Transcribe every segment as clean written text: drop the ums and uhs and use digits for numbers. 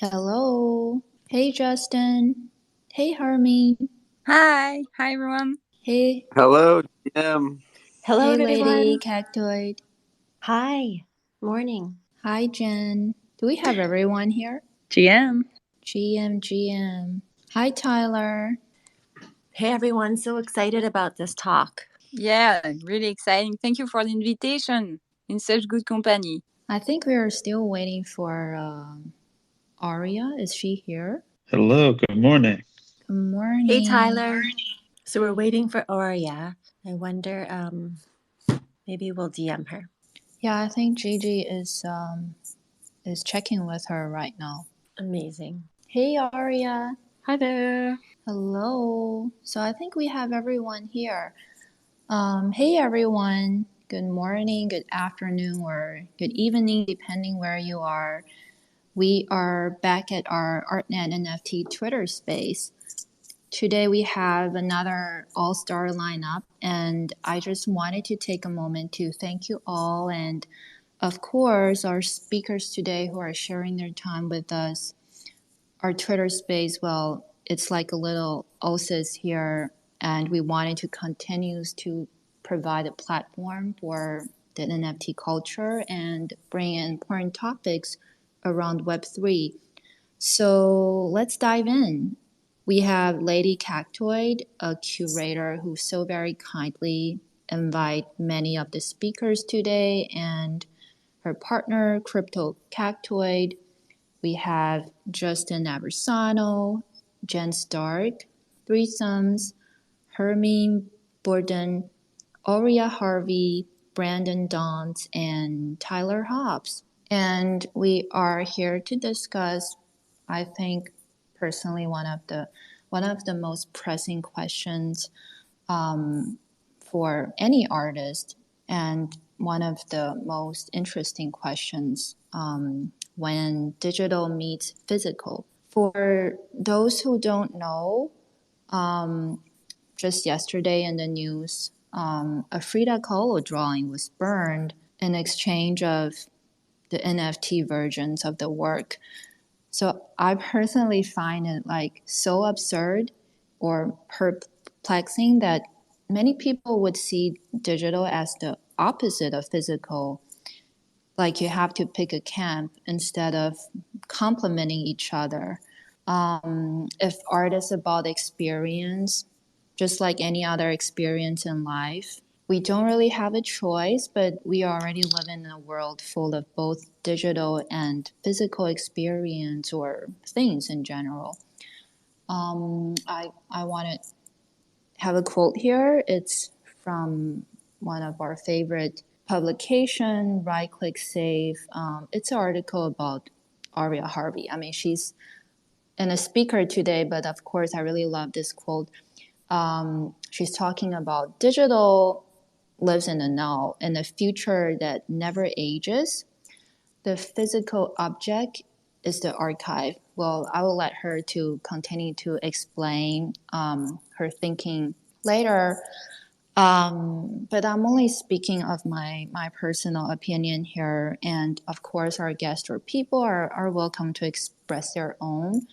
Hello. Hey, Justin. Hey, Hermine. Hi everyone. Hey, Hello, Jim. Hello, Lady everyone. Cactoid. Hi. Morning. Hi, Jen. Do we have everyone here? GM. GM. Hi, Tyler. Hey, everyone. So excited about this talk. Yeah, really exciting. Thank you for the invitation. In such good company. I think we are still waiting for Oria. Is she here? Hello, good morning. Good morning. Hey, Tyler. So we're waiting for Oria. I wonder, maybe we'll DM her. Yeah, I think Gigi is checking with her right now. Amazing. Hey, Oria. Hi there. Hello. So I think we have everyone here. Hey everyone, good morning, good afternoon, or good evening, depending where you are. We are back at our Artnet NFT Twitter space. Today we have another all-star lineup, and I just wanted to take a moment to thank you all, and of course our speakers today who are sharing their time with us. Our Twitter space, well, it's like a little oasis here, and we wanted to continue to provide a platform for the NFT culture and bring in important topics around Web3. So let's dive in. We have Lady Cactoid, a curator who so very kindly invite many of the speakers today, and her partner, Crypto Cactoid. We have Justin Aversano, Jen Stark, Threesomes, Hermine Borden, Oria Harvey, Brandon Dons, and Tyler Hobbs. And we are here to discuss, I think, personally, one of the most pressing questions for any artist, and one of the most interesting questions when digital meets physical. For those who don't know, just yesterday in the news, a Frida Kahlo drawing was burned in exchange of the NFT versions of the work. So I personally find it like so absurd or perplexing that many people would see digital as the opposite of physical. Like you have to pick a camp instead of complementing each other. If art is about experience, just like any other experience in life, we don't really have a choice, but we already live in a world full of both digital and physical experience or things in general. I want to have a quote here. It's from one of our favorite publication, Right Click Save. It's an article about Oria Harvey. I mean, she's a speaker today, but of course, I really love this quote. She's talking about digital lives in the now, in a future that never ages. The physical object is the archive. Well, I will let her to continue to explain her thinking later. But I'm only speaking of my personal opinion here. And of course, our guests or people are welcome to express their own.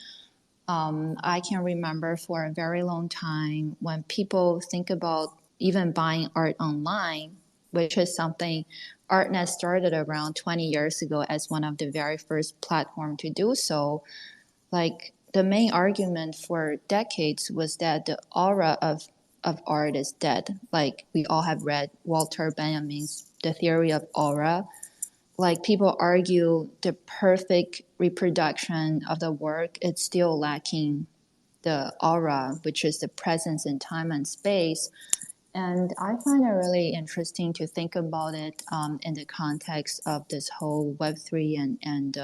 I can remember for a very long time when people think about even buying art online, which is something Artnet started around 20 years ago as one of the very first platform to do so. Like the main argument for decades was that the aura of art is dead. Like we all have read Walter Benjamin's The Theory of Aura. Like people argue the perfect reproduction of the work, it's still lacking the aura, which is the presence in time and space. And I find it really interesting to think about it in the context of this whole Web3 and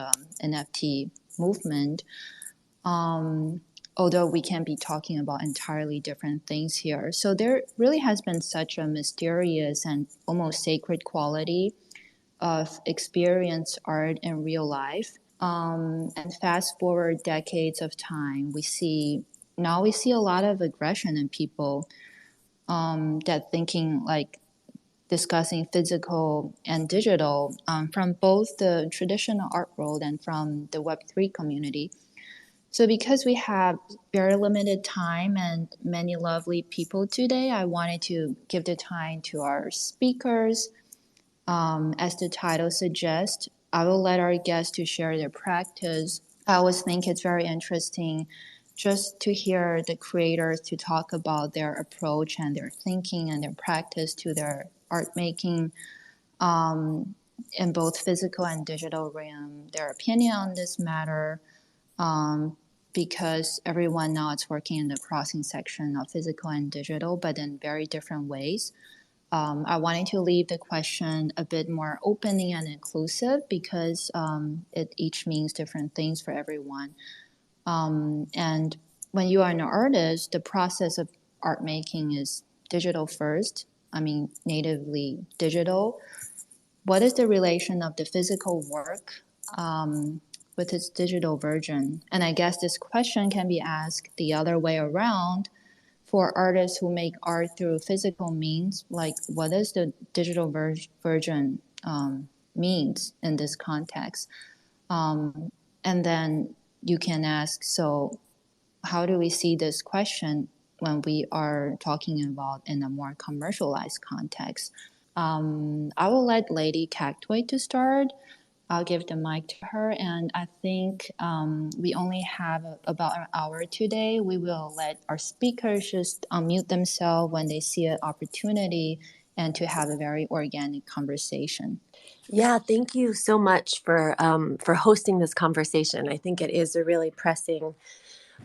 NFT movement. Although we can be talking about entirely different things here. So there really has been such a mysterious and almost sacred quality of experience art in real life. And fast forward decades of time, we see a lot of aggression in people that thinking like discussing physical and digital from both the traditional art world and from the Web3 community. So because we have very limited time and many lovely people today, I wanted to give the time to our speakers. As the title suggests, I will let our guests to share their practice. I always think it's very interesting just to hear the creators to talk about their approach and their thinking and their practice to their art making in both physical and digital realm, their opinion on this matter, because everyone now is working in the crossing section of physical and digital, but in very different ways. I wanted to leave the question a bit more opening and inclusive because it each means different things for everyone. And when you are an artist, the process of art making is digital first. I mean, natively digital. What is the relation of the physical work with its digital version? And I guess this question can be asked the other way around. For artists who make art through physical means, like what does the digital version means in this context? And then you can ask, so how do we see this question when we are talking about in a more commercialized context? I will let Lady Cactoid to start. I'll give the mic to her, and I think we only have about an hour today. We will let our speakers just unmute themselves when they see an opportunity and to have a very organic conversation. Yeah, thank you so much for hosting this conversation. I think it is a really pressing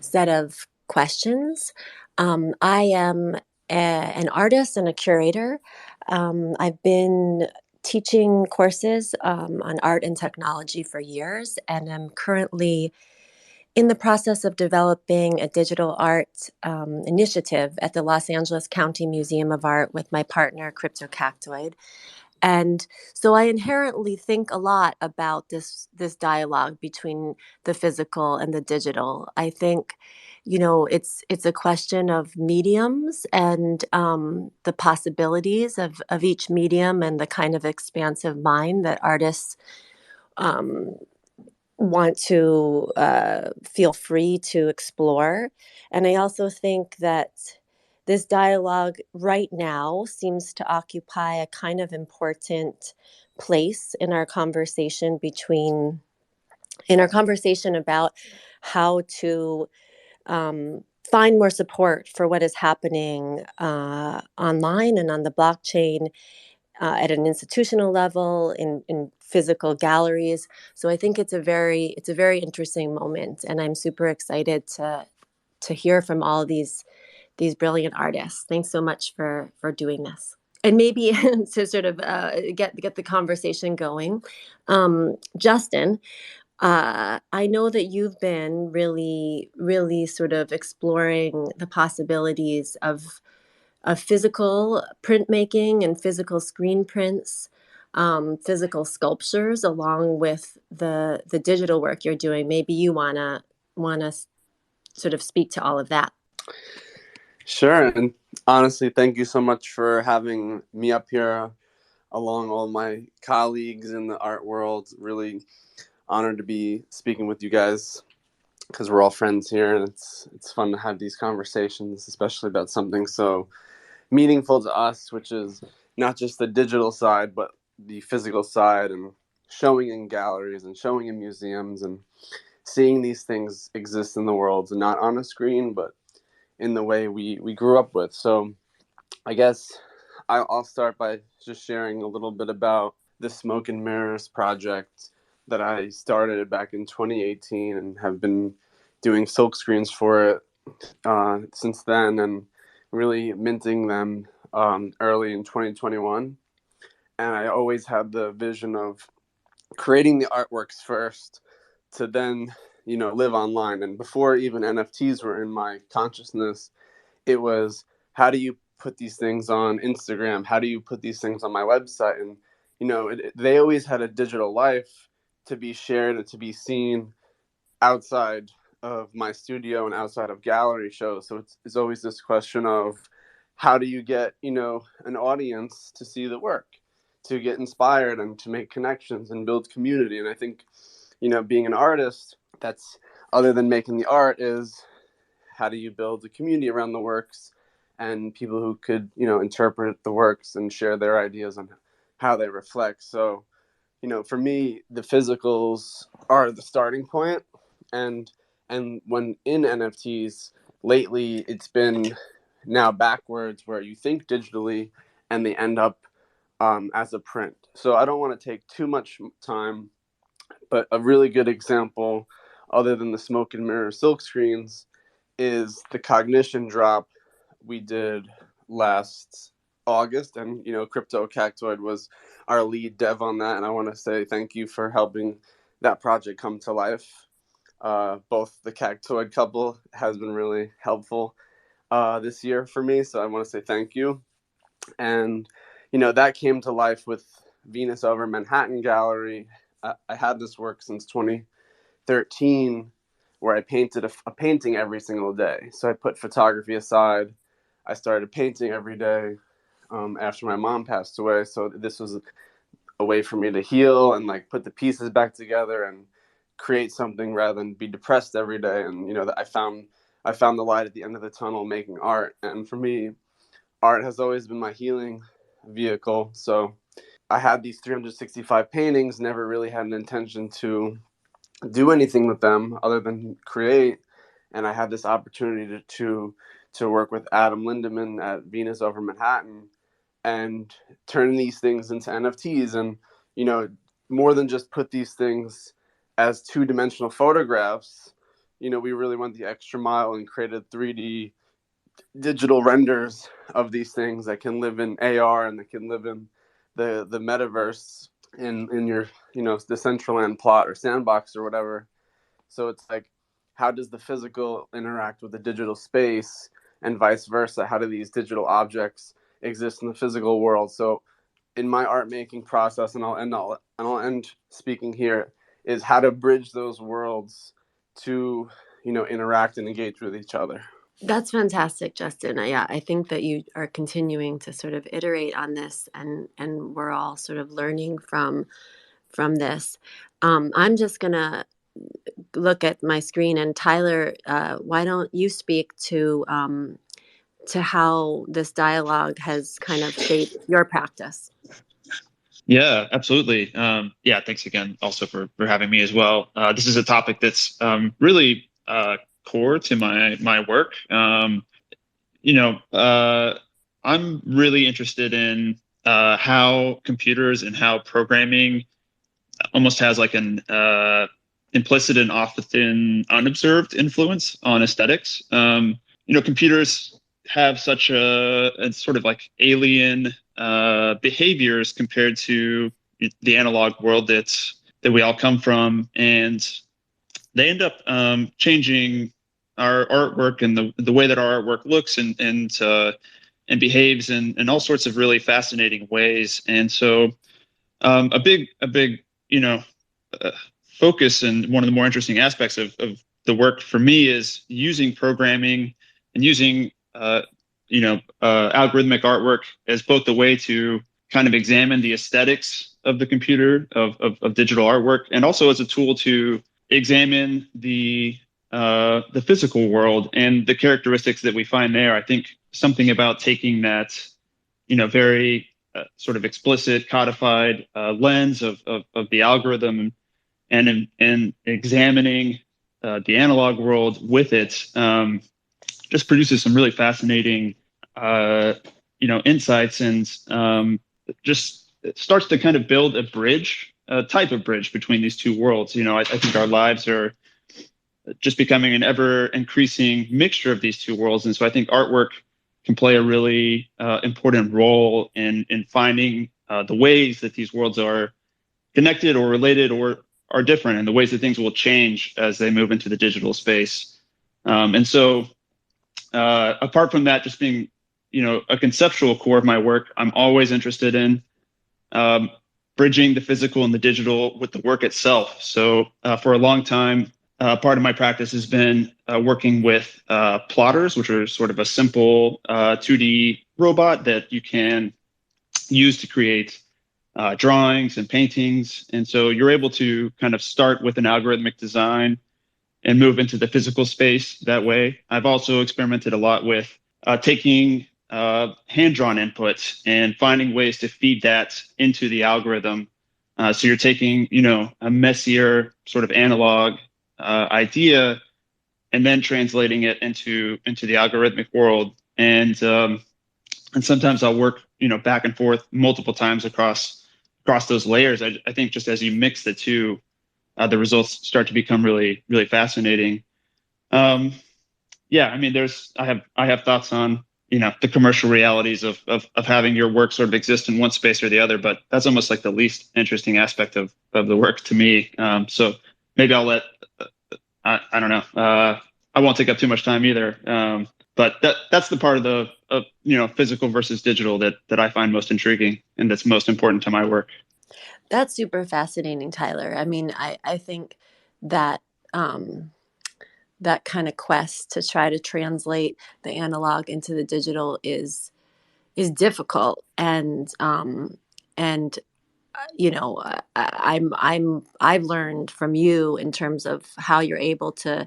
set of questions. I am an artist and a curator. I've been teaching courses on art and technology for years, and I'm currently in the process of developing a digital art initiative at the Los Angeles County Museum of Art with my partner, Lady Cactoid. And so I inherently think a lot about this dialogue between the physical and the digital. I think, it's a question of mediums and the possibilities of each medium and the kind of expansive mind that artists want to feel free to explore. And I also think that this dialogue right now seems to occupy a kind of important place in our conversation about how to find more support for what is happening online and on the blockchain at an institutional level in physical galleries. So I think it's a very interesting moment, and I'm super excited to hear from all these brilliant artists. Thanks so much for doing this. And maybe to sort of get the conversation going, Justin, I know that you've been really, really sort of exploring the possibilities of physical printmaking and physical screen prints, physical sculptures, along with the digital work you're doing. Maybe you wanna sort of speak to all of that. Sure. And honestly, thank you so much for having me up here along all my colleagues in the art world. Really honored to be speaking with you guys because we're all friends here, and it's fun to have these conversations, especially about something so meaningful to us, which is not just the digital side, but the physical side, and showing in galleries and showing in museums and seeing these things exist in the world, and not on a screen, but in the way we grew up with. So I guess I'll start by just sharing a little bit about the Smoke and Mirrors project that I started back in 2018 and have been doing silk screens for it since then, and really minting them early in 2021. And I always had the vision of creating the artworks first to then, live online. And before even NFTs were in my consciousness, it was, how do you put these things on Instagram? How do you put these things on my website? And, they always had a digital life to be shared and to be seen outside of my studio and outside of gallery shows. So it's always this question of, how do you get, an audience to see the work, to get inspired and to make connections and build community? And I think, being an artist, that's, other than making the art, is how do you build a community around the works and people who could, interpret the works and share their ideas on how they reflect. So, for me, the physicals are the starting point. And when in NFTs, lately it's been now backwards, where you think digitally and they end up as a print. So I don't want to take too much time, but a really good example, other than the smoke and mirror silk screens, is the Cognition drop we did last August. And, Crypto Cactoid was our lead dev on that. And I want to say thank you for helping that project come to life. Both the Cactoid couple has been really helpful this year for me. So I want to say thank you. And, that came to life with Venus Over Manhattan Gallery. I had this work since 2013, where I painted a painting every single day. So I put photography aside. I started painting every day after my mom passed away. So this was a way for me to heal and put the pieces back together and create something rather than be depressed every day. And, I found the light at the end of the tunnel making art. And for me, art has always been my healing vehicle. So I had these 365 paintings, never really had an intention to do anything with them other than create. And I had this opportunity to work with Adam Lindemann at Venus Over Manhattan and turn these things into NFTs. And, more than just put these things as two-dimensional photographs, we really went the extra mile and created 3D digital renders of these things that can live in AR and that can live in the metaverse in your, the Decentraland plot or sandbox or whatever. So it's how does the physical interact with the digital space and vice versa? How do these digital objects exist in the physical world? So in my art making process, and I'll end speaking here, is how to bridge those worlds to, interact and engage with each other. That's fantastic, Justin. I think that you are continuing to sort of iterate on this, and we're all sort of learning from this. I'm just gonna look at my screen, and Tyler, why don't you speak to how this dialogue has kind of shaped your practice? Yeah, absolutely. Thanks again also for having me as well. This is a topic that's really core to my work. I'm really interested in how computers and how programming almost has an implicit and often unobserved influence on aesthetics. Computers have such a sort of alien behaviors compared to the analog world that we all come from, and they end up changing our artwork and the way that our artwork looks and behaves in all sorts of really fascinating ways. And so a big focus and one of the more interesting aspects of the work for me is using programming and using algorithmic artwork as both a way to kind of examine the aesthetics of the computer of digital artwork, and also as a tool to examine the physical world and the characteristics that we find there. I think something about taking that very sort of explicit codified lens of the algorithm and examining the analog world with it just produces some really fascinating insights, and just starts to kind of build a type of bridge between these two worlds. I think our lives are just becoming an ever increasing mixture of these two worlds. And so I think artwork can play a really important role in finding the ways that these worlds are connected or related or are different, and the ways that things will change as they move into the digital space. And so apart from that just being, a conceptual core of my work, I'm always interested in bridging the physical and the digital with the work itself. So for a long time, part of my practice has been working with plotters, which are sort of a simple 2D robot that you can use to create drawings and paintings. And so you're able to kind of start with an algorithmic design and move into the physical space that way. I've also experimented a lot with taking hand-drawn inputs and finding ways to feed that into the algorithm. So you're taking, a messier sort of analog idea and then translating it into the algorithmic world. And sometimes I'll work, back and forth multiple times across those layers. I think just as you mix the two, the results start to become really, really fascinating. I have thoughts on, the commercial realities of having your work sort of exist in one space or the other, but that's almost like the least interesting aspect of the work to me. So maybe I'll let, I don't know, I won't take up too much time either. But that's the part of the physical versus digital that I find most intriguing and that's most important to my work. That's super fascinating, Tyler. I mean, I think that that kind of quest to try to translate the analog into the digital is difficult, and I've learned from you in terms of how you're able to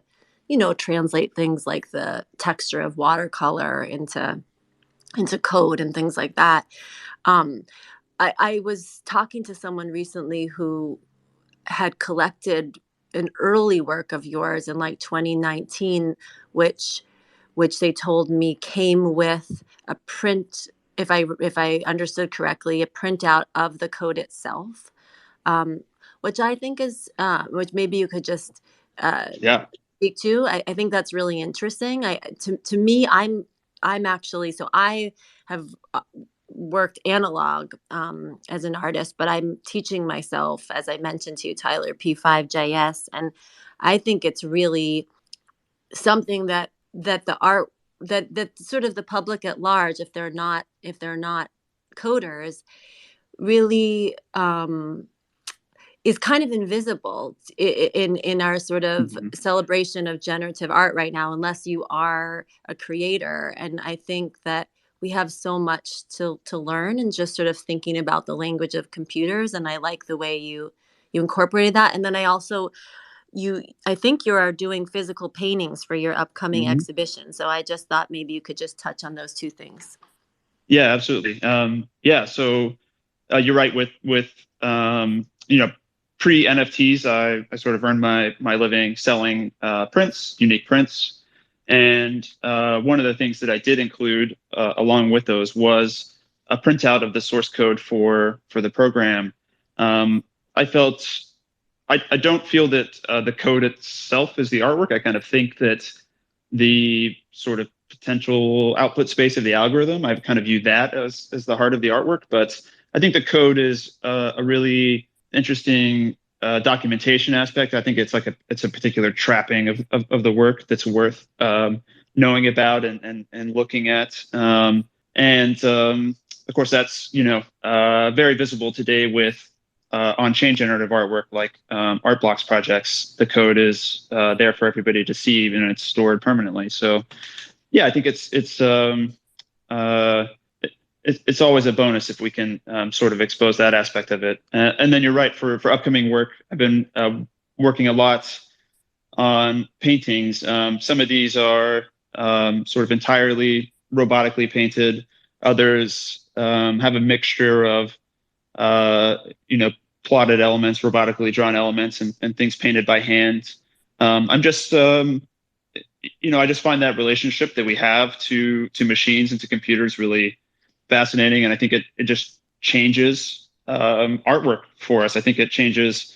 translate things like the texture of watercolor into code and things like that. I was talking to someone recently who had collected an early work of yours in like 2019, which they told me came with a print, if I understood correctly, a printout of the code itself, which I think is which maybe you could just speak to. I think that's really interesting. To me, I'm actually, so I have worked analog as an artist, but I'm teaching myself, as I mentioned to you, Tyler, P5JS, and I think it's really something that the art that sort of the public at large, if they're not coders, really is kind of invisible in our sort of celebration of generative art right now, unless you are a creator. And I think that we have so much to learn, and just sort of thinking about the language of computers. And I like the way you incorporated that. And then I also, I think you are doing physical paintings for your upcoming exhibition. So I just thought maybe you could just touch on those two things. Yeah, absolutely. So you're right with pre NFTs, I sort of earned my living selling prints, unique prints. And one of the things that I did include along with those was a printout of the source code for the program. I don't feel that the code itself is the artwork. I kind of think that the sort of potential output space of the algorithm, I've kind of viewed that as the heart of the artwork. But I think the code is a really interesting documentation aspect. I think it's a particular trapping of the work that's worth knowing about and looking at. Of course, that's very visible today with on-chain generative artwork like art blocks projects. The code is there for everybody to see, and it's stored permanently. So yeah, I think it's always a bonus if we can sort of expose that aspect of it. And then you're right, for upcoming work, I've been working a lot on paintings. Some of these are sort of entirely robotically painted. Others have a mixture of plotted elements, robotically drawn elements, and things painted by hand. I'm just I just find that relationship that we have to machines and to computers really fascinating, and I think it just changes artwork for us. I think it changes,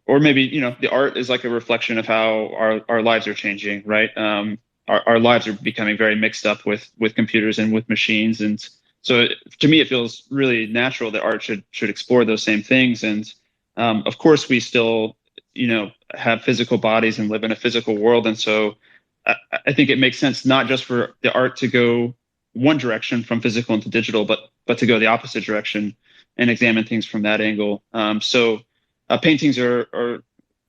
or maybe the art is like a reflection of how our lives are changing, right? Our lives are becoming very mixed up with computers and with machines, and so to me it feels really natural that art should explore those same things. And of course we still have physical bodies and live in a physical world, and so I think it makes sense not just for the art to go one direction from physical into digital, but to go the opposite direction and examine things from that angle. So paintings are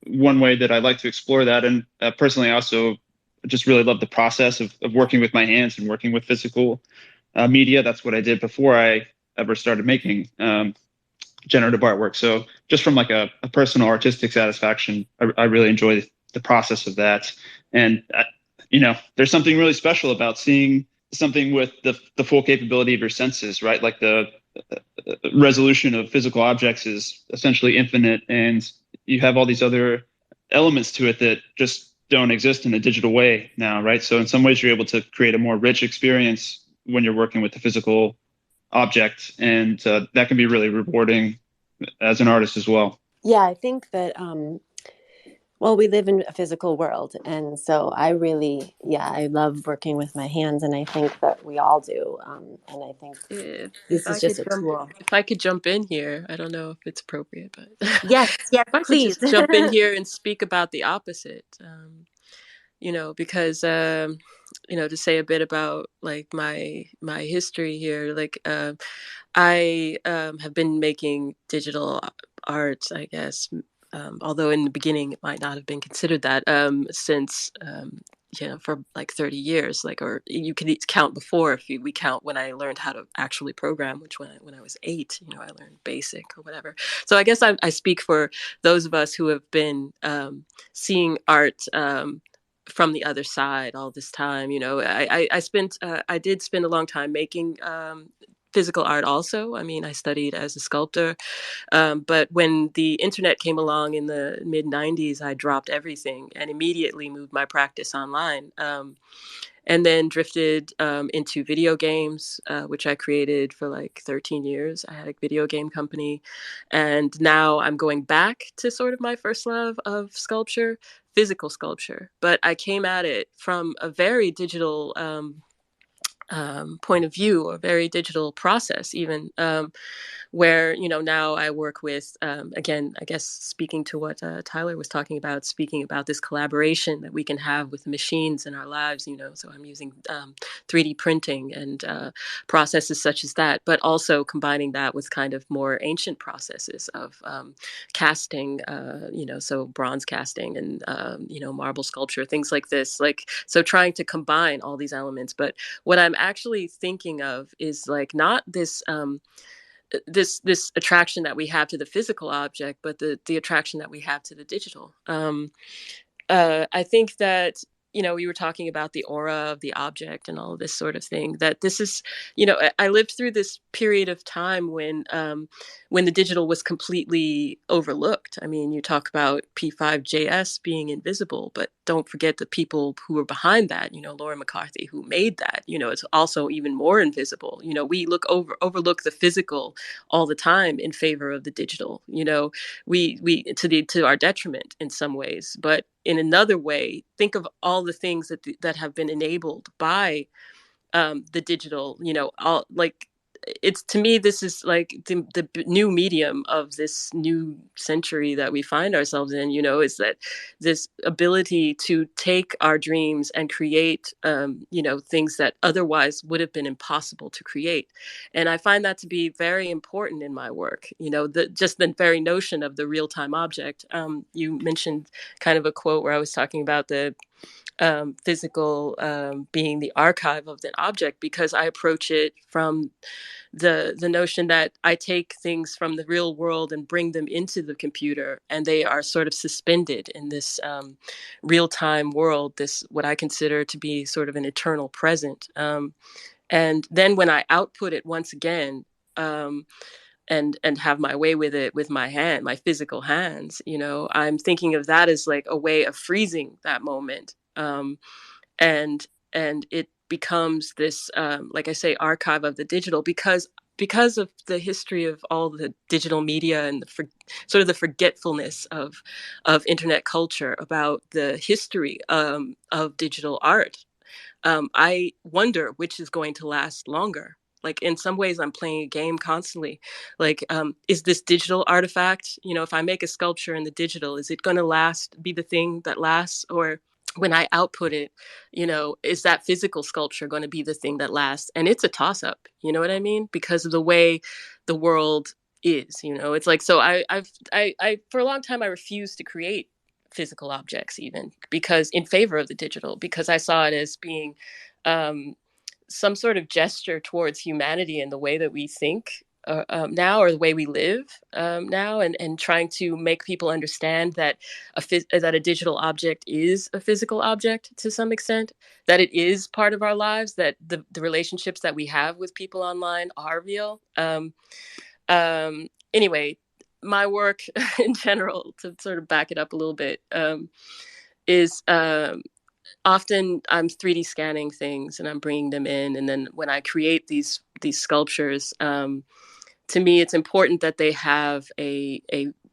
one way that I like to explore that. And personally, I also just really love the process of working with my hands and working with physical media. That's what I did before I ever started making generative artwork. So just from like a personal artistic satisfaction, I really enjoy the process of that. And there's something really special about seeing something with the full capability of your senses, right? Like the resolution of physical objects is essentially infinite, and you have all these other elements to it that just don't exist in a digital way now, right? So in some ways, you're able to create a more rich experience when you're working with the physical object, and that can be really rewarding as an artist as well. Yeah, I think that we live in a physical world, and so I love working with my hands, and I think that we all do. And I think this is just a tool. If I could jump in here, I don't know if it's appropriate, but yes, if I could please just jump in here and speak about the opposite. Because to say a bit about like my history here, like I have been making digital art, I guess, although in the beginning it might not have been considered that, since for like 30 years, like, or you can count before if we count when I learned how to actually program, which when I was 8, I learned BASIC or whatever. So I guess I speak for those of us who have been seeing art from the other side all this time. I did spend a long time making physical art also. I mean, I studied as a sculptor, but when the internet came along in the mid 90s, I dropped everything and immediately moved my practice online. And then drifted into video games, which I created for like 13 years. I had a video game company. And now I'm going back to sort of my first love of sculpture, physical sculpture. But I came at it from a very digital point of view, or very digital process even, where, now I work with, again, I guess speaking to what Tyler was talking about, speaking about this collaboration that we can have with machines in our lives, so I'm using 3D printing and processes such as that, but also combining that with kind of more ancient processes of casting, so bronze casting and, marble sculpture, things like this, so trying to combine all these elements. But what I'm actually thinking of is like not this this attraction that we have to the physical object, but the attraction that we have to the digital. I think that, we were talking about the aura of the object and all of this sort of thing, that this is, I lived through this period of time when the digital was completely overlooked. I mean, you talk about P5JS being invisible, but don't forget the people who were behind that, Laura McCarthy, who made that, it's also even more invisible. We overlook the physical all the time in favor of the digital, we to our detriment in some ways. But in another way, think of all the things that have been enabled by the digital, all like, it's, to me, this is like the new medium of this new century that we find ourselves in, is that this ability to take our dreams and create, things that otherwise would have been impossible to create. And I find that to be very important in my work, just the very notion of the real-time object. You mentioned kind of a quote where I was talking about the physical being the archive of that object, because I approach it from the notion that I take things from the real world and bring them into the computer, and they are sort of suspended in this real-time world, this what I consider to be sort of an eternal present. And then when I output it once again, and have my way with it with my physical hands, I'm thinking of that as like a way of freezing that moment. And it becomes this, like I say, archive of the digital, because of the history of all the digital media and sort of the forgetfulness of internet culture about the history of digital art. I wonder which is going to last longer. Like, in some ways, I'm playing a game constantly. Like, is this digital artifact, if I make a sculpture in the digital, is it going to be the thing that lasts? Or when I output it, is that physical sculpture going to be the thing that lasts? And it's a toss up, you know what I mean? Because of the way the world is, it's like, so I for a long time, I refused to create physical objects, even because in favor of the digital, because I saw it as being some sort of gesture towards humanity and the way that we think now, or the way we live now, and trying to make people understand that that a digital object is a physical object to some extent, that it is part of our lives, that the relationships that we have with people online are real. Anyway, my work in general, to sort of back it up a little bit, is often I'm 3D scanning things and I'm bringing them in, and then when I create these sculptures, to me it's important that they have a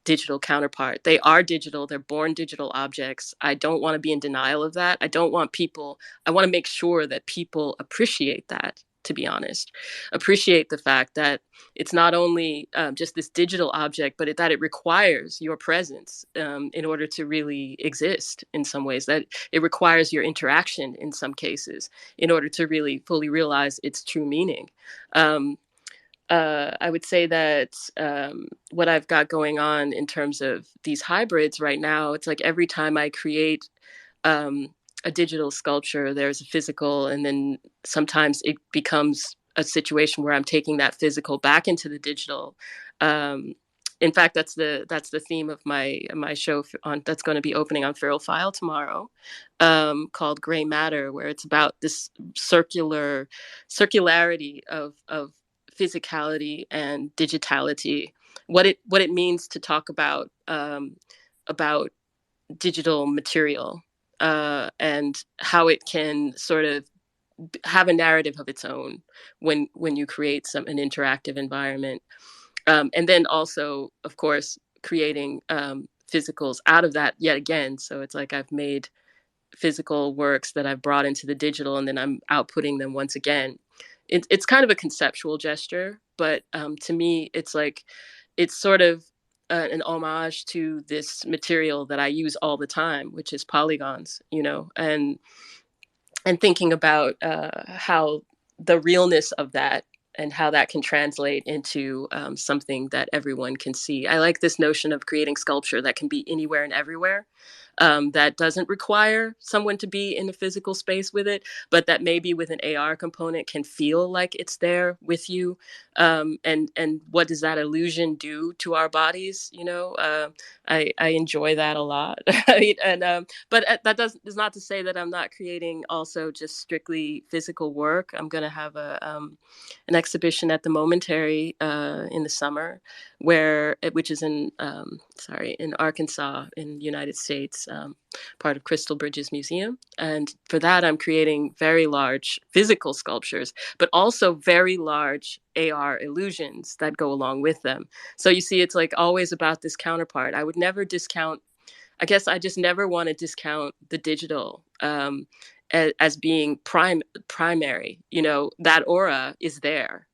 digital counterpart. They are digital, they're born digital objects. I don't want to be in denial of that. I want to make sure that people appreciate that, to be honest, appreciate the fact that it's not only just this digital object, but that it requires your presence in order to really exist in some ways, that it requires your interaction in some cases in order to really fully realize its true meaning. I would say that what I've got going on in terms of these hybrids right now, it's like every time I create a digital sculpture, there's a physical, and then sometimes it becomes a situation where I'm taking that physical back into the digital. In fact, that's the theme of my show that's going to be opening on Feral File tomorrow, called Gray Matter, where it's about this circularity of physicality and digitality, what it means to talk about digital material, and how it can sort of have a narrative of its own when you create an interactive environment, and then also, of course, creating physicals out of that yet again. So it's like I've made physical works that I've brought into the digital, and then I'm outputting them once again. It's kind of a conceptual gesture, but to me, it's like it's sort of an homage to this material that I use all the time, which is polygons, and thinking about how the realness of that and how that can translate into something that everyone can see. I like this notion of creating sculpture that can be anywhere and everywhere. That doesn't require someone to be in a physical space with it, but that maybe with an AR component can feel like it's there with you. And what does that illusion do to our bodies? I enjoy that a lot. But that is not to say that I'm not creating also just strictly physical work. I'm going to have an exhibition at the Momentary in the summer, which is in Arkansas in the United States, part of Crystal Bridges Museum. And for that, I'm creating very large physical sculptures, but also very large AR illusions that go along with them. So you see, it's like always about this counterpart. I would never discount, I guess I just never want to discount the digital as being primary. That aura is there,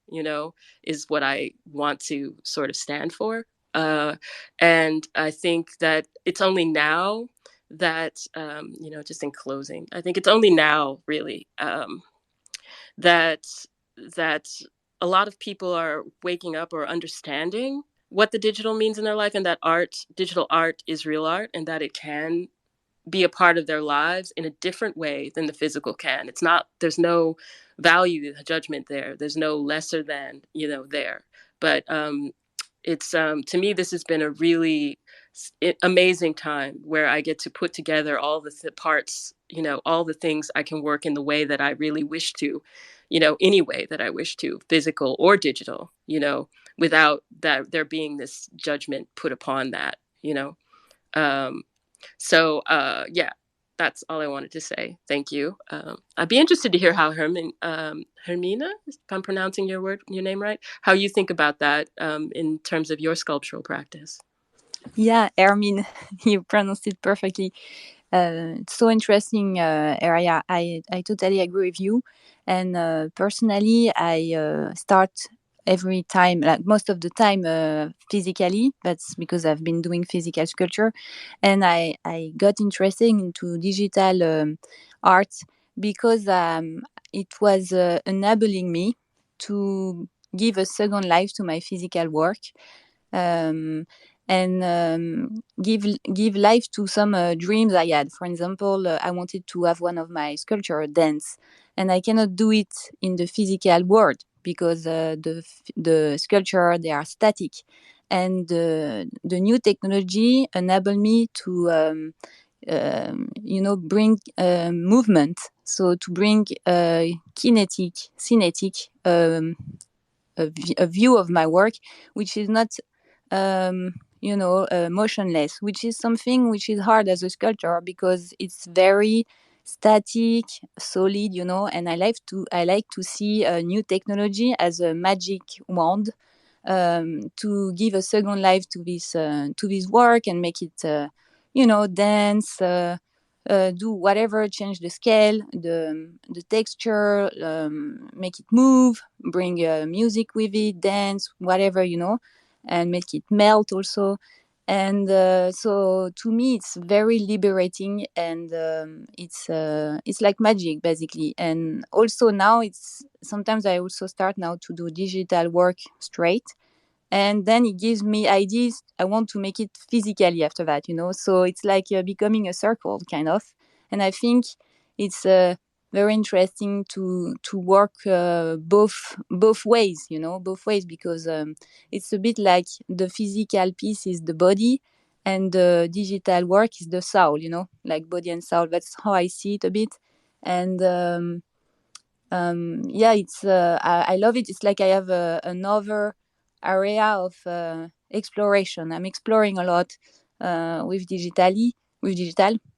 is what I want to sort of stand for. And I think that it's only now that, just in closing, I think it's only now really that a lot of people are waking up or understanding what the digital means in their life, and that digital art is real art, and that it can be a part of their lives in a different way than the physical can. There's no value judgment there. There's no lesser than, there. But it's to me, this has been a really amazing time where I get to put together all the parts, all the things I can work in the way that I really wish to, any way that I wish to, physical or digital, without that there being this judgment put upon that, So that's all I wanted to say. Thank you. I'd be interested to hear how Hermine, if I'm pronouncing your name right, how you think about that in terms of your sculptural practice. Yeah, Hermine, you pronounced it perfectly. It's so interesting area. I totally agree with you. And personally, I start every time, like most of the time, physically. That's because I've been doing physical sculpture, and I got interested into digital art because it was enabling me to give a second life to my physical work. and give life to some dreams I had. For example, I wanted to have one of my sculpture dance, and I cannot do it in the physical world because the sculpture, they are static, and the new technology enable me to bring movement, so to bring kinetic a view of my work which is not motionless, which is something which is hard as a sculptor because it's very static, solid, and I like to see new technology as a magic wand, to give a second life to this work and make it dance, do whatever, change the scale, the texture, make it move, bring music with it, dance, whatever, and make it melt also. And so to me it's very liberating, and it's like magic basically. And also now it's sometimes I also start now to do digital work straight, and then it gives me ideas. I want to make it physically after that, so it's like becoming a circle kind of. And I think it's very interesting to work both ways, because it's a bit like the physical piece is the body and the digital work is the soul, like body and soul. That's how I see it a bit. And it's I love it. It's like I have another area of exploration. I'm exploring a lot with digital.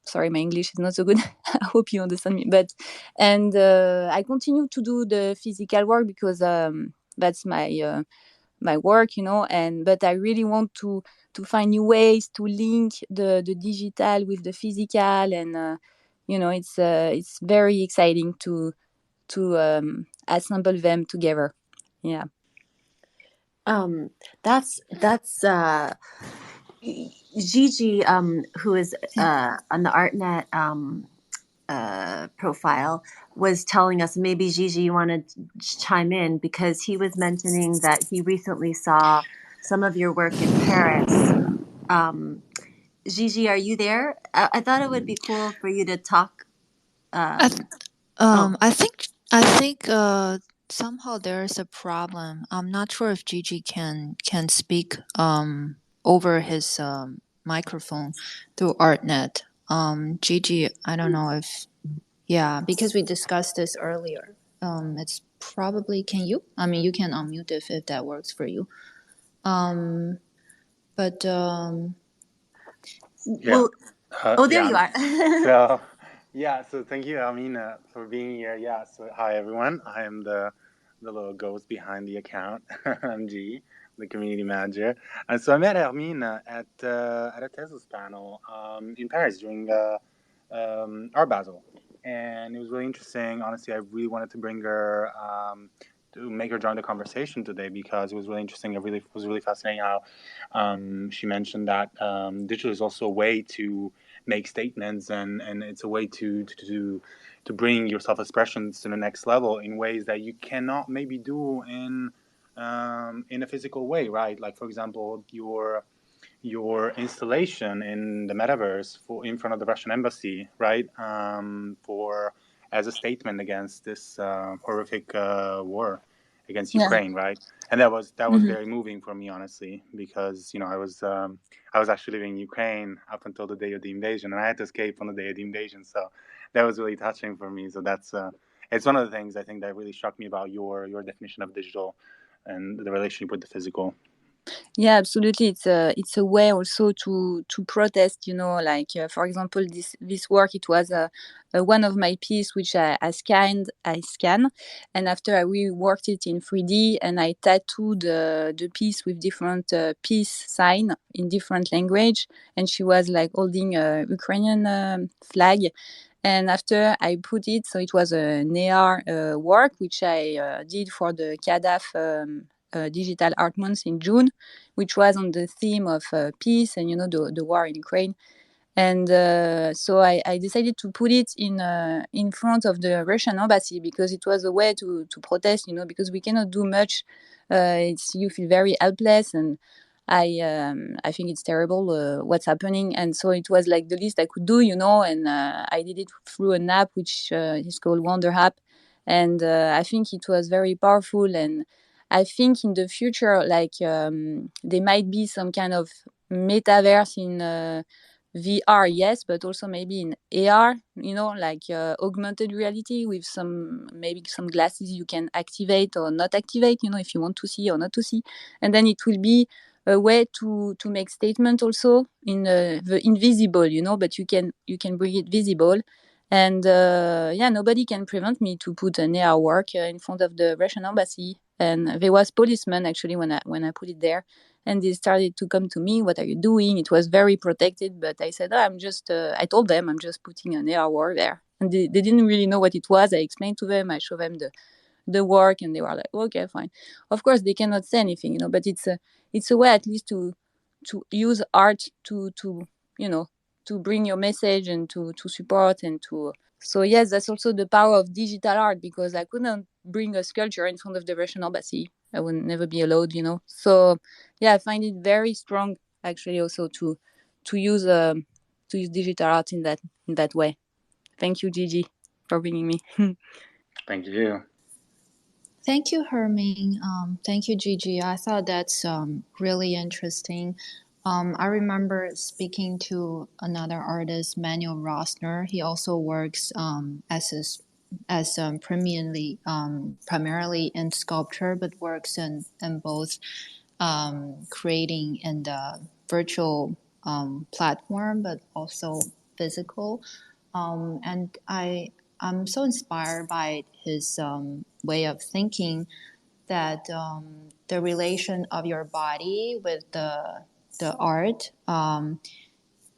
Sorry, my English is not so good. I hope you understand me. But I continue to do the physical work because that's my work, but I really want to find new ways to link the digital with the physical, and it's very exciting to assemble them together. Yeah. That's Gigi, who is on the Artnet profile, was telling us, maybe Gigi, you want to chime in, because he was mentioning that he recently saw some of your work in Paris. Gigi, are you there? I thought it would be cool for you to talk. I think somehow there's a problem. I'm not sure if Gigi can speak over his microphone through Artnet. Gigi, I don't know if because we discussed this earlier. It's probably, can you? I mean, you can unmute if that works for you. But well, there you are. So thank you, Hermine, for being here. So hi everyone. I am the little ghost behind the account. I'm G, the community manager. And so I met Hermine at a Tesla's panel in Paris during Art Basel, and it was really interesting. Honestly, I really wanted to bring her to make her join the conversation today because it was really interesting. It was really fascinating how she mentioned that digital is also a way to make statements, and it's a way to bring your self-expressions to the next level in ways that you cannot maybe do in a physical way, right? Like, for example, your installation in the metaverse in front of the Russian embassy, right? As a statement against this horrific war against Ukraine, right? And that was very moving for me, honestly, because I was actually living in Ukraine up until the day of the invasion, and I had to escape on the day of the invasion. So that was really touching for me. So that's it's one of the things I think that really struck me about your definition of digital and the relationship with the physical. Yeah, absolutely. It's a way also to protest, like for example, this work, it was one of my piece which I scan, and after I reworked it in 3D, and I tattooed the piece with different peace sign in different language, and she was like holding a Ukrainian flag. And after I put it, so it was an AR work which I did for the CADAF Digital Art Month in June, which was on the theme of peace and the war in Ukraine. And so I decided to put it in front of the Russian embassy because it was a way to protest, because we cannot do much. You feel very helpless, and I think it's terrible what's happening. And so it was like the least I could do, and I did it through an app which is called Wonder App. And I think it was very powerful. And I think in the future, like there might be some kind of metaverse in VR, yes, but also maybe in AR, like augmented reality with maybe some glasses you can activate or not activate, if you want to see or not to see. And then it will be a way to make statement also in the invisible, but you can bring it visible. And nobody can prevent me to put an AR work in front of the Russian embassy. And there was policemen actually when I put it there, and they started to come to me. What are you doing? It was very protected, but I said, I told them I'm just putting an AR work there, and they didn't really know what it was. I explained to them, I showed them the work, and they were like, okay, fine. Of course, they cannot say anything, but it's a way at least to use art to bring your message and to support and to. So yes, that's also the power of digital art, because I couldn't bring a sculpture in front of the Russian embassy. I would never be allowed, So yeah, I find it very strong actually also to use digital art in that way. Thank you, Gigi, for bringing me. Thank you. Thank you, Hermine. Thank you, Gigi. I thought that's really interesting. I remember speaking to another artist, Manuel Rosner. He also works primarily in sculpture, but works in both creating in the virtual platform, but also physical. And I'm so inspired by his way of thinking that the relation of your body with the art,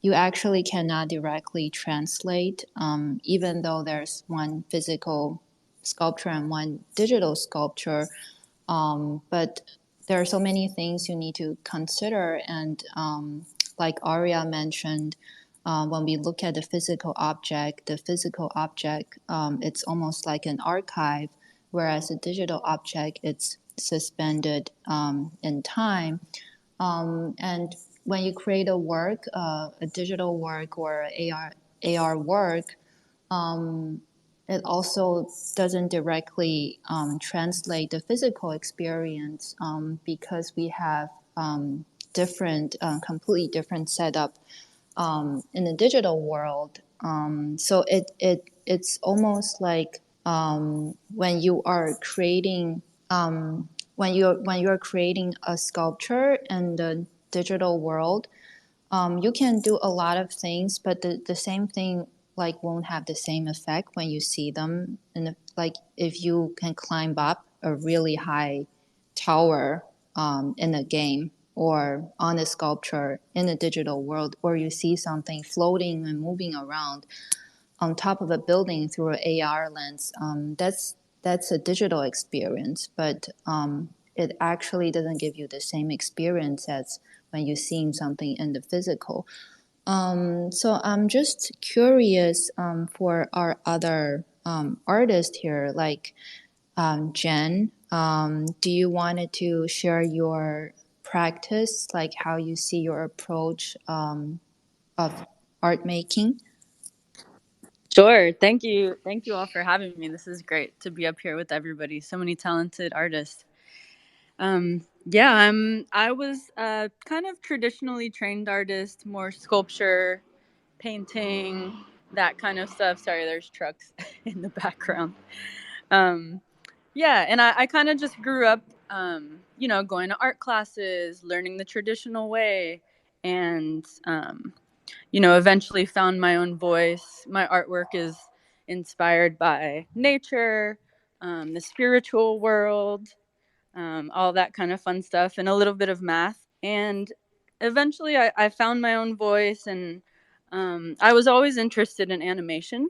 you actually cannot directly translate, even though there's one physical sculpture and one digital sculpture. But there are so many things you need to consider, and like Oria mentioned, when we look at the physical object, it's almost like an archive, whereas a digital object, it's suspended in time. And when you create a work, a digital work or AR work, it also doesn't directly translate the physical experience because we have completely different setup in the digital world. So it's almost like when you are creating when you're creating a sculpture in the digital world, you can do a lot of things, but the same thing won't have the same effect when you see them. And if you can climb up a really high tower in a game or on a sculpture in a digital world, or you see something floating and moving around on top of a building through an AR lens, that's a digital experience, but it actually doesn't give you the same experience as when you're seeing something in the physical. So I'm just curious for our other artists here, like Jen, do you wanted to share your practice, like how you see your approach of art making? Sure. Thank you all for having me. This is great to be up here with everybody. So many talented artists. I was a kind of traditionally trained artist, more sculpture, painting, that kind of stuff. Sorry, there's trucks in the background. And I kind of just grew up, going to art classes, learning the traditional way, and eventually found my own voice. My artwork is inspired by nature, the spiritual world, all that kind of fun stuff, and a little bit of math. And eventually I found my own voice, and I was always interested in animation.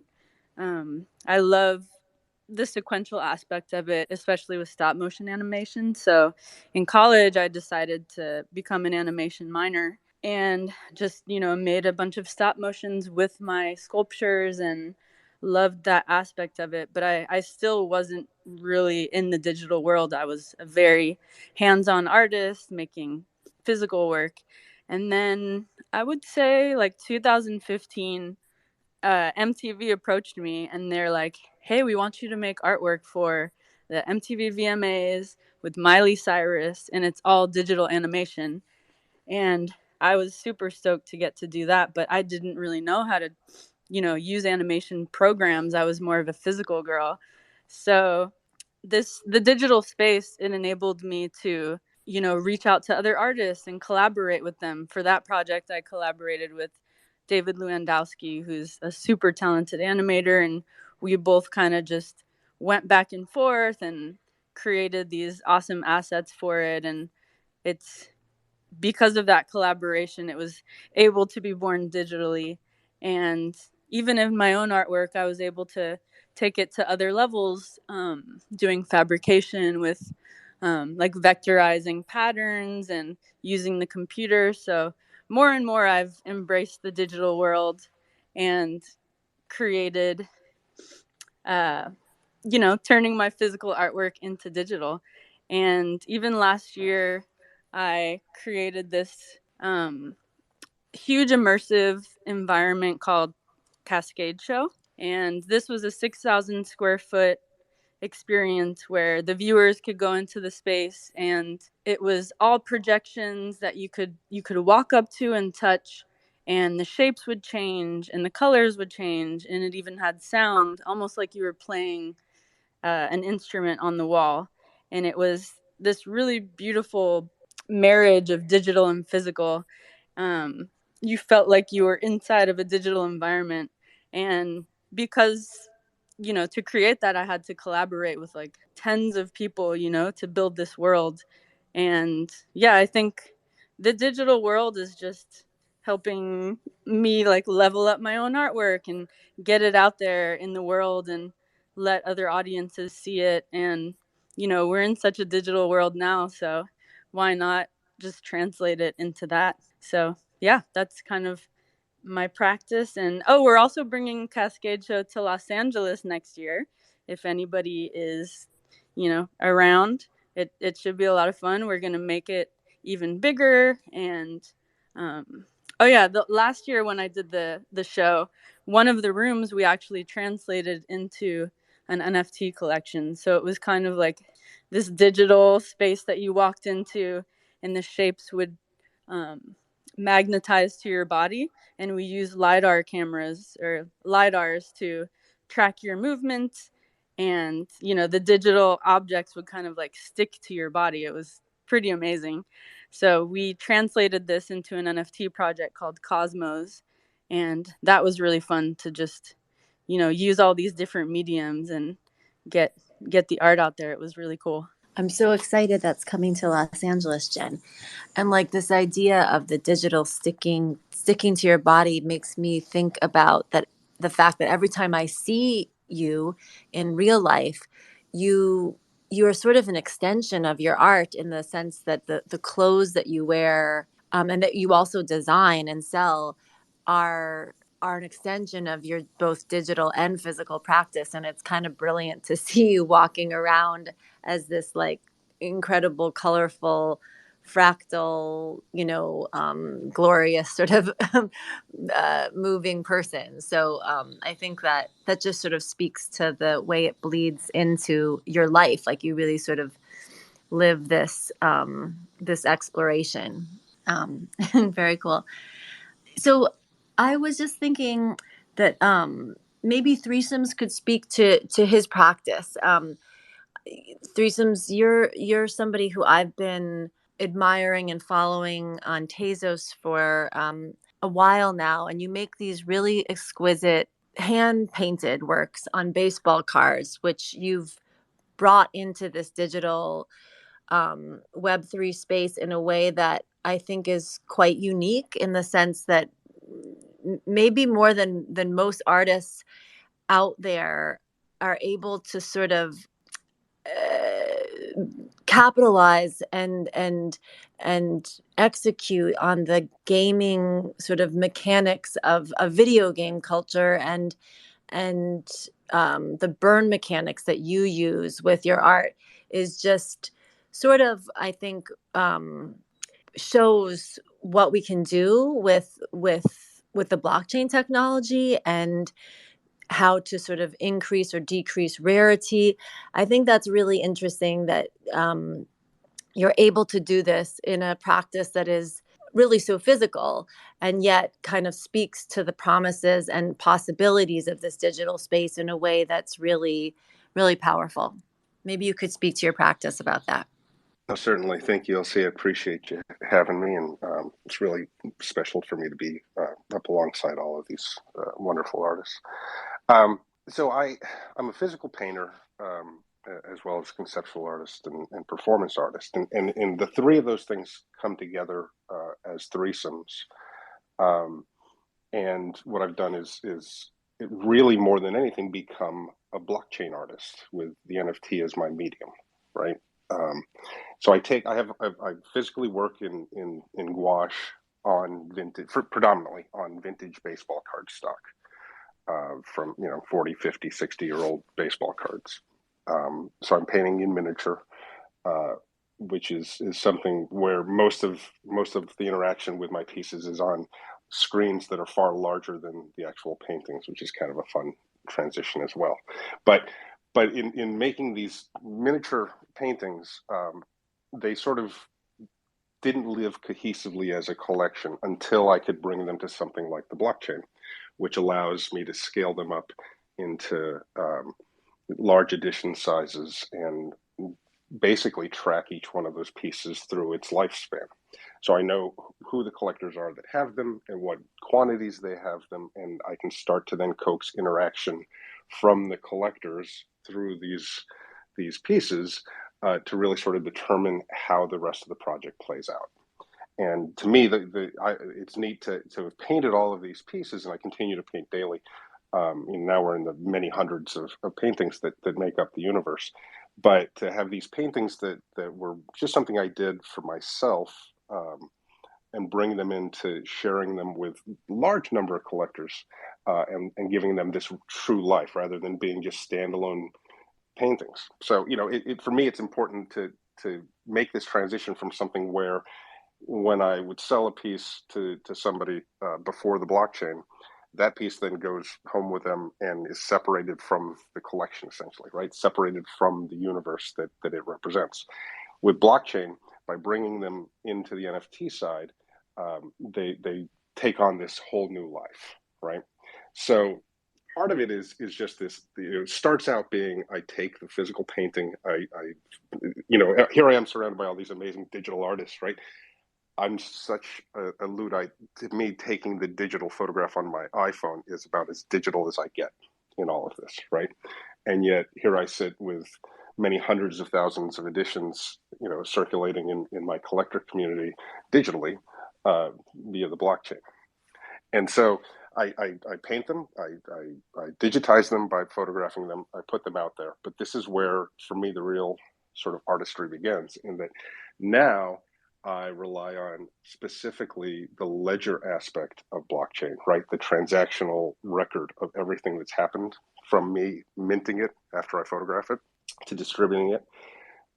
I love the sequential aspect of it, especially with stop motion animation. So in college, I decided to become an animation minor and just, made a bunch of stop motions with my sculptures and loved that aspect of it. But I still wasn't really in the digital world. I was a very hands-on artist, making physical work. And then I would say like 2015, MTV approached me and they're like, hey, we want you to make artwork for the MTV VMAs with Miley Cyrus, and it's all digital animation. And I was super stoked to get to do that, but I didn't really know how to, use animation programs. I was more of a physical girl. So the digital space, it enabled me to, reach out to other artists and collaborate with them. For that project, I collaborated with David Lewandowski, who's a super talented animator, and we both kind of just went back and forth and created these awesome assets for it. And it's because of that collaboration, it was able to be born digitally. And even in my own artwork, I was able to take it to other levels, doing fabrication with like vectorizing patterns and using the computer. So more and more, I've embraced the digital world and created, turning my physical artwork into digital. And even last year, I created this huge immersive environment called Cascade Show. And this was a 6,000 square foot experience where the viewers could go into the space, and it was all projections that you could walk up to and touch, and the shapes would change and the colors would change, and it even had sound, almost like you were playing an instrument on the wall. And it was this really beautiful marriage of digital and physical. You felt like you were inside of a digital environment. And because, to create that, I had to collaborate with like tens of people, to build this world. And yeah, I think the digital world is just helping me like level up my own artwork and get it out there in the world and let other audiences see it. And we're in such a digital world now, so why not just translate it into that? So yeah, that's kind of my practice. And we're also bringing Cascade Show to Los Angeles next year. If anybody is around, it should be a lot of fun. We're going to make it even bigger. And the last year when I did the show, one of the rooms we actually translated into an NFT collection. So it was kind of like this digital space that you walked into, and the shapes would magnetize to your body. And we use LiDAR cameras or LiDARs to track your movement. And, the digital objects would kind of like stick to your body. It was pretty amazing. So we translated this into an NFT project called Cosmos. And that was really fun to just, use all these different mediums and get the art out there. It was really cool. I'm so excited that's coming to Los Angeles, Jen. And like this idea of the digital sticking to your body makes me think about that, the fact that every time I see you in real life, you are sort of an extension of your art, in the sense that the clothes that you wear and that you also design and sell are an extension of your both digital and physical practice. And it's kind of brilliant to see you walking around as this like incredible, colorful, fractal, glorious sort of moving person. So I think that just sort of speaks to the way it bleeds into your life. Like you really sort of live this this exploration. Very cool. So I was just thinking that maybe threesomes could speak to his practice. Threesomes, you're somebody who I've been admiring and following on Tezos for a while now, and you make these really exquisite hand painted works on baseball cards, which you've brought into this digital Web3 space in a way that I think is quite unique, in the sense that maybe more than most artists out there are able to sort of capitalize and execute on the gaming sort of mechanics of a video game culture, and the burn mechanics that you use with your art is just sort of, I think, shows what we can do with the blockchain technology and how to sort of increase or decrease rarity. I think that's really interesting that you're able to do this in a practice that is really so physical and yet kind of speaks to the promises and possibilities of this digital space in a way that's really, really powerful. Maybe you could speak to your practice about that. Oh, certainly. Thank you, Elsie. I appreciate you having me. And it's really special for me to be up alongside all of these wonderful artists. So I'm a physical painter as well as conceptual artist and performance artist. And the three of those things come together as threesomes. And what I've done is it really more than anything become a blockchain artist with the NFT as my medium, right? So I physically work in gouache on vintage, predominantly on vintage baseball card stock, from 40, 50, 60-year-old baseball cards. So I'm painting in miniature, which is something where most of the interaction with my pieces is on screens that are far larger than the actual paintings, which is kind of a fun transition as well. But in making these miniature paintings, they sort of didn't live cohesively as a collection until I could bring them to something like the blockchain, which allows me to scale them up into large edition sizes and basically track each one of those pieces through its lifespan. So I know who the collectors are that have them and what quantities they have them, and I can start to then coax interaction from the collectors through these pieces to really sort of determine how the rest of the project plays out. And to me, it's neat to have painted all of these pieces, and I continue to paint daily. Now we're in the many hundreds of paintings that make up the universe. But to have these paintings that were just something I did for myself, and bring them into sharing them with a large number of collectors, and giving them this true life rather than being just standalone paintings. So, for me, it's important to make this transition from something where when I would sell a piece to somebody before the blockchain, that piece then goes home with them and is separated from the collection, essentially, right? Separated from the universe that it represents. With blockchain, by bringing them into the NFT side, they take on this whole new life, right? So part of it is just this. It starts out being I take the physical painting. Here I am surrounded by all these amazing digital artists, right? I'm such a Luddite. To me, taking the digital photograph on my iPhone is about as digital as I get in all of this, right? And yet here I sit with many hundreds of thousands of editions, circulating in my collector community digitally via the blockchain. And so I paint them, I digitize them by photographing them, I put them out there. But this is where, for me, the real sort of artistry begins, in that now I rely on specifically the ledger aspect of blockchain, right? The transactional record of everything that's happened from me minting it after I photograph it to distributing it.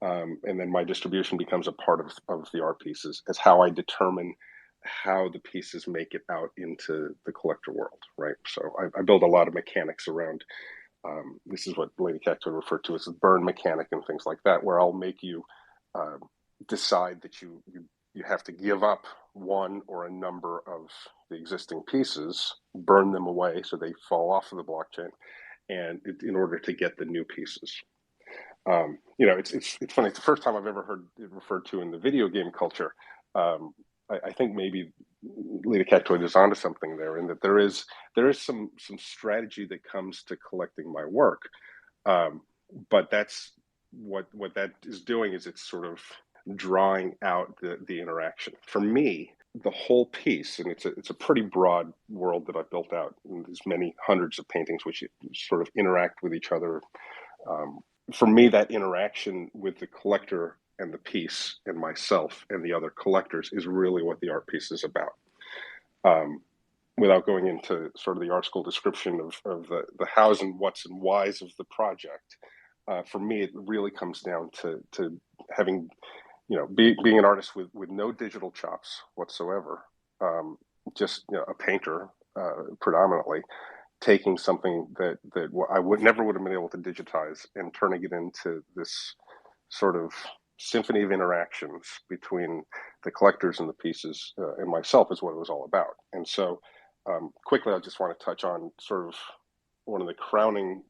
And then my distribution becomes a part of the art pieces as how I determine how the pieces make it out into the collector world, right? So I build a lot of mechanics around, this is what Lady Cactoid referred to as the burn mechanic and things like that, where I'll make you decide that you have to give up one or a number of the existing pieces, burn them away so they fall off of the blockchain, and in order to get the new pieces. It's funny. It's the first time I've ever heard it referred to in the video game culture. I think maybe Lady Cactoid is onto something there, in that there is some strategy that comes to collecting my work, but that's what that is doing is it's sort of drawing out the interaction. For me, the whole piece, and it's a pretty broad world that I've built out, and there's many hundreds of paintings which sort of interact with each other. For me, that interaction with the collector and the piece and myself and the other collectors is really what the art piece is about. Without going into sort of the art school description of the hows and whats and whys of the project, for me, it really comes down to having being an artist with no digital chops whatsoever, just a painter predominantly, taking something that I never would have been able to digitize and turning it into this sort of symphony of interactions between the collectors and the pieces and myself is what it was all about. And so quickly, I just want to touch on sort of one of the crowning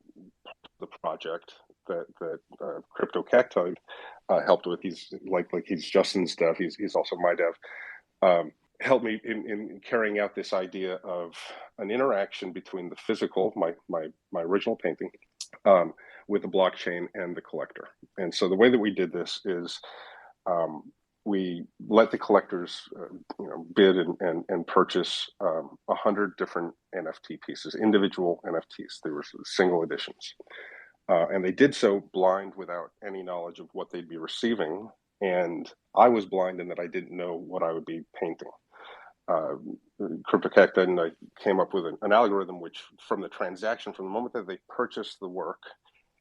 parts of the project that Crypto Cactoid helped with. He's he's Justin's dev. He's also my dev. Helped me in carrying out this idea of an interaction between the physical, my original painting, with the blockchain and the collector. And so the way that we did this is we let the collectors bid and purchase 100 different NFT pieces, individual NFTs. They were single editions. And they did so blind without any knowledge of what they'd be receiving. And I was blind in that I didn't know what I would be painting. Crypto Cactoid and I came up with an algorithm which, from the transaction, from the moment that they purchase the work,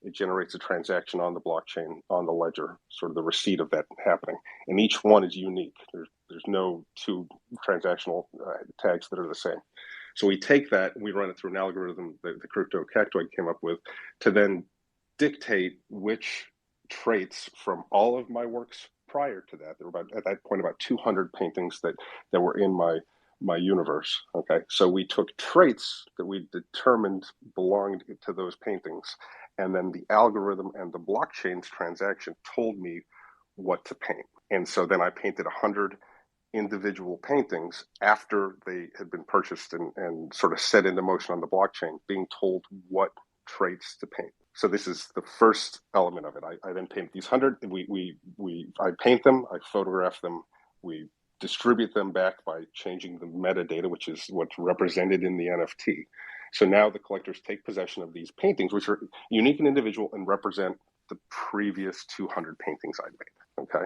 it generates a transaction on the blockchain, on the ledger, sort of the receipt of that happening. And each one is unique. There's no two transactional tags that are the same. So we take that and we run it through an algorithm that the Crypto Cactoid came up with to then dictate which traits from all of my works prior to that. There were at that point about 200 paintings that were in my universe. Okay, so we took traits that we determined belonged to those paintings, and then the algorithm and the blockchain's transaction told me what to paint. And so then I painted 100 individual paintings after they had been purchased and sort of set into motion on the blockchain, being told what traits to paint. So this is the first element of it. I then paint these 100. I paint them, I photograph them, we distribute them back by changing the metadata, which is what's represented in the NFT. So now the collectors take possession of these paintings, which are unique and individual and represent the previous 200 paintings I'd made. Okay.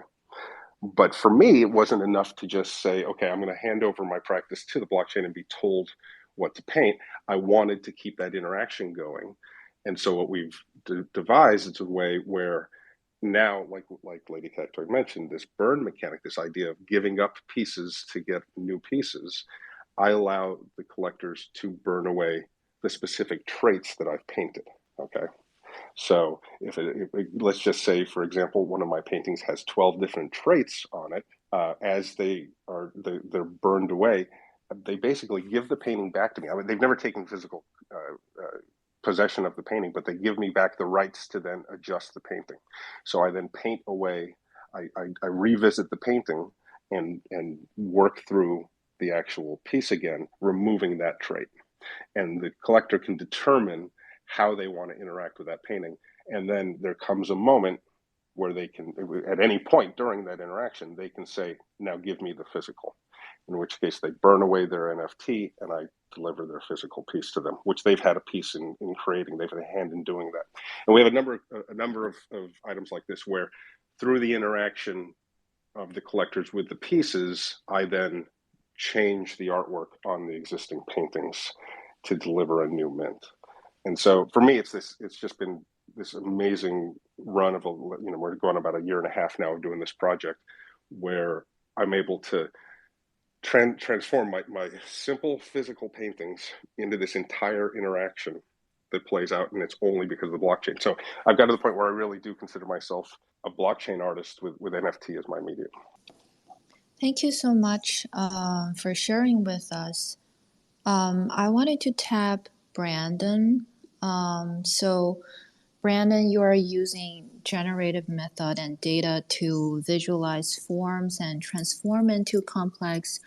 But for me, it wasn't enough to just say, okay, I'm going to hand over my practice to the blockchain and be told what to paint. I wanted to keep that interaction going. And so what we've devised is a way where now, like Lady Cactoid mentioned, this burn mechanic, this idea of giving up pieces to get new pieces, I allow the collectors to burn away the specific traits that I've painted. Okay. So if let's just say, for example, one of my paintings has 12 different traits on it, as they're burned away, they basically give the painting back to me. I mean, they've never taken physical possession of the painting, but they give me back the rights to then adjust the painting. So I then paint away, I revisit the painting and work through the actual piece again, removing that trait. And the collector can determine how they want to interact with that painting. And then there comes a moment where they can, at any point during that interaction, they can say, now give me the physical. In which case they burn away their NFT and I deliver their physical piece to them, which they've had a piece in creating. They've had a hand in doing that. And we have a number of items like this where through the interaction of the collectors with the pieces, I then change the artwork on the existing paintings to deliver a new mint. And so for me, it's just been this amazing run of we're going about a year and a half now of doing this project where I'm able to transform my simple physical paintings into this entire interaction that plays out, and it's only because of the blockchain. So I've got to the point where I really do consider myself a blockchain artist with NFT as my medium. Thank you so much for sharing with us. I wanted to tap Brandon. So Brandon, you are using generative method and data to visualize forms and transform into complex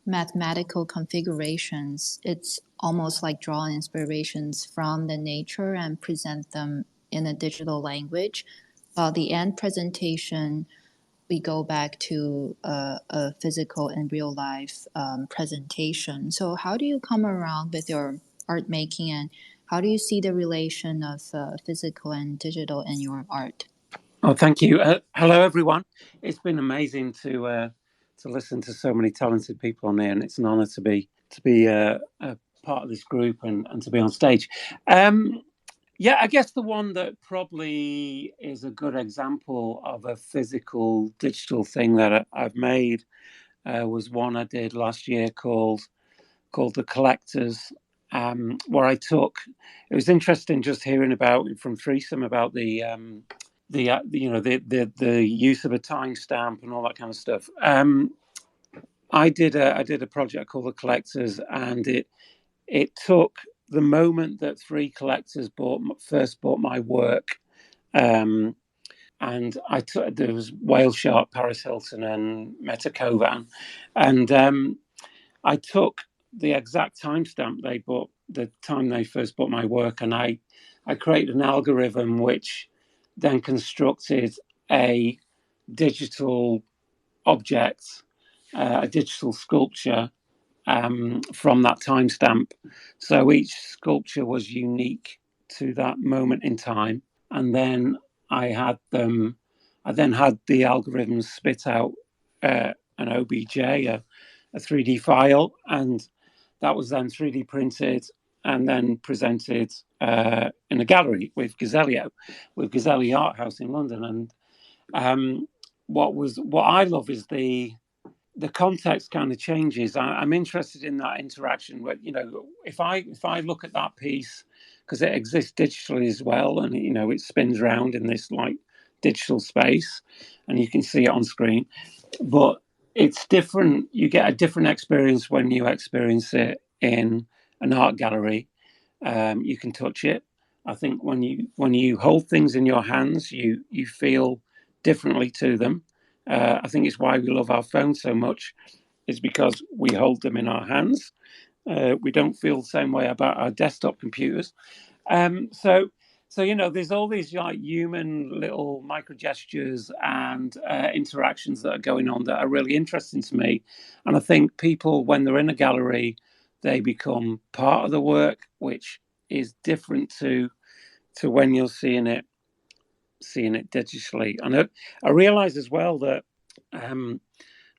mathematical configurations. It's almost like drawing inspirations from the nature and present them in a digital language. While the end presentation, we go back to a physical and real life presentation. So how do you come around with your art making, and how do you see the relation of physical and digital in your art? Oh, thank you. Hello, everyone. It's been amazing to listen to so many talented people on there, and it's an honor to be a part of this group and to be on stage. Yeah, I guess the one that probably is a good example of a physical digital thing that I've made was one I did last year called The Collectors, where I took. It was interesting just hearing about from Threesome about the use of a timestamp and all that kind of stuff. I did a project called The Collectors, and it took the moment that three collectors first bought my work, and there was Whale Shark, Paris Hilton, and Meta Kovan, and I took the exact timestamp they bought, the time they first bought my work, and I created an algorithm which then constructed a digital object, a digital sculpture from that timestamp. So each sculpture was unique to that moment in time, and then I had the algorithms spit out an OBJ, a 3D file, and that was then 3D printed and then presented in a gallery with Gazzelli Art House in London. And what I love is the context kind of changes. I'm interested in that interaction. Where, if I look at that piece, because it exists digitally as well, and it spins around in this like digital space, and you can see it on screen, but it's different. You get a different experience when you experience it in an art gallery. You can touch it. I think when you hold things in your hands, you feel differently to them. I think it's why we love our phones so much, is because we hold them in our hands. We don't feel the same way about our desktop computers. So there's all these like human little micro gestures and interactions that are going on that are really interesting to me. And I think people, when they're in a gallery, they become part of the work, which is different to when you're seeing it digitally. And I realize as well that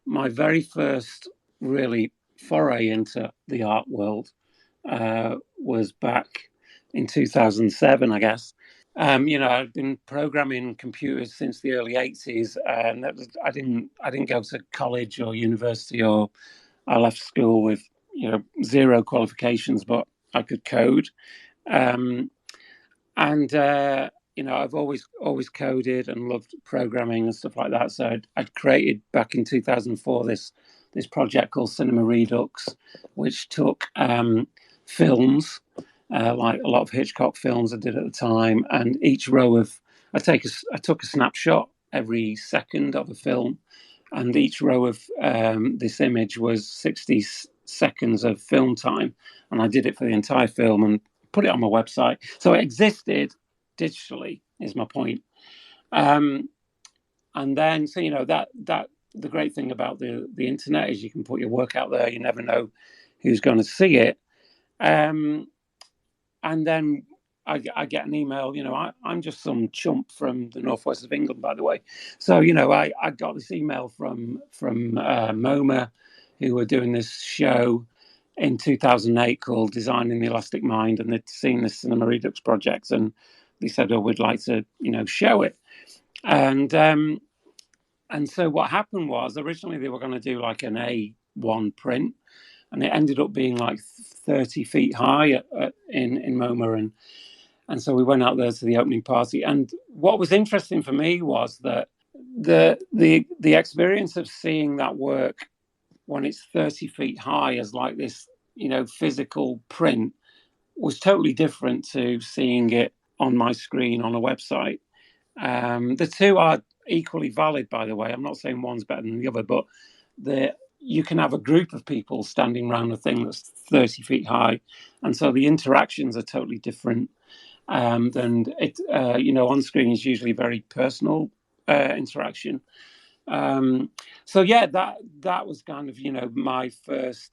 my very first really foray into the art world was back in 2007, I guess. I'd been programming computers since the early 80s, and I didn't go to college or university, or I left school with zero qualifications, but I could code. I've always coded and loved programming and stuff like that. So I'd created back in 2004 this project called Cinema Redux, which took films, like a lot of Hitchcock films I did at the time, and each row of I took a snapshot every second of a film, and each row of this image was 60 seconds of film time, and I did it for the entire film and put it on my website. So it existed digitally, is my point. And then, so that the great thing about the internet is you can put your work out there. You never know who's going to see it. And then I get an email. I'm just some chump from the northwest of England, by the way. So I got this email from MoMA, who were doing this show in 2008 called Designing the Elastic Mind, and they'd seen this Cinema Redux project, and they said, "Oh, we'd like to, show it." And so what happened was, originally they were going to do like an A1 print, and it ended up being like 30 feet high in MoMA, and so we went out there to the opening party. And what was interesting for me was that the experience of seeing that work when it's 30 feet high as like this, physical print was totally different to seeing it on my screen on a website. The two are equally valid, by the way. I'm not saying one's better than the other, but you can have a group of people standing around a thing that's 30 feet high. And so the interactions are totally different. And it, on screen is usually very personal interaction. So yeah, that was kind of my first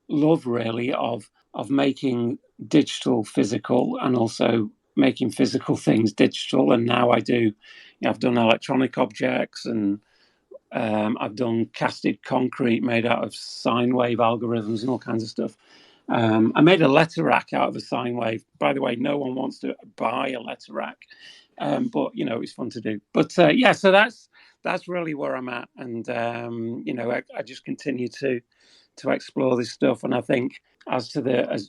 love, really, of making digital physical, and also making physical things digital. And now I do, I've done electronic objects, and I've done casted concrete made out of sine wave algorithms and all kinds of stuff. I made a letter rack out of a sine wave. By the way, no one wants to buy a letter rack, but it's fun to do. But so that's really where I'm at, and I just continue to explore this stuff. And I think as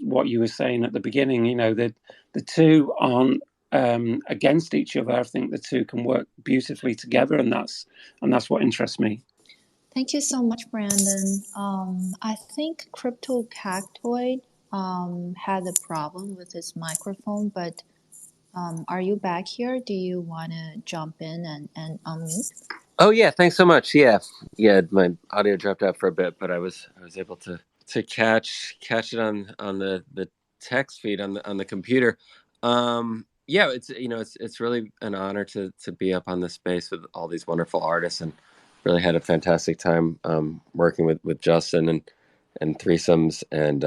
what you were saying at the beginning, the two aren't against each other. I think the two can work beautifully together, and that's what interests me. Thank you so much, Brandon. I think Crypto Cactoid had a problem with his microphone, but are you back here? Do you want to jump in and unmute? Oh yeah, thanks so much. Yeah, my audio dropped out for a bit, but I was able to catch it on the text feed on the computer. It's really an honor to be up on this space with all these wonderful artists, and really had a fantastic time working with Justin and Threesomes and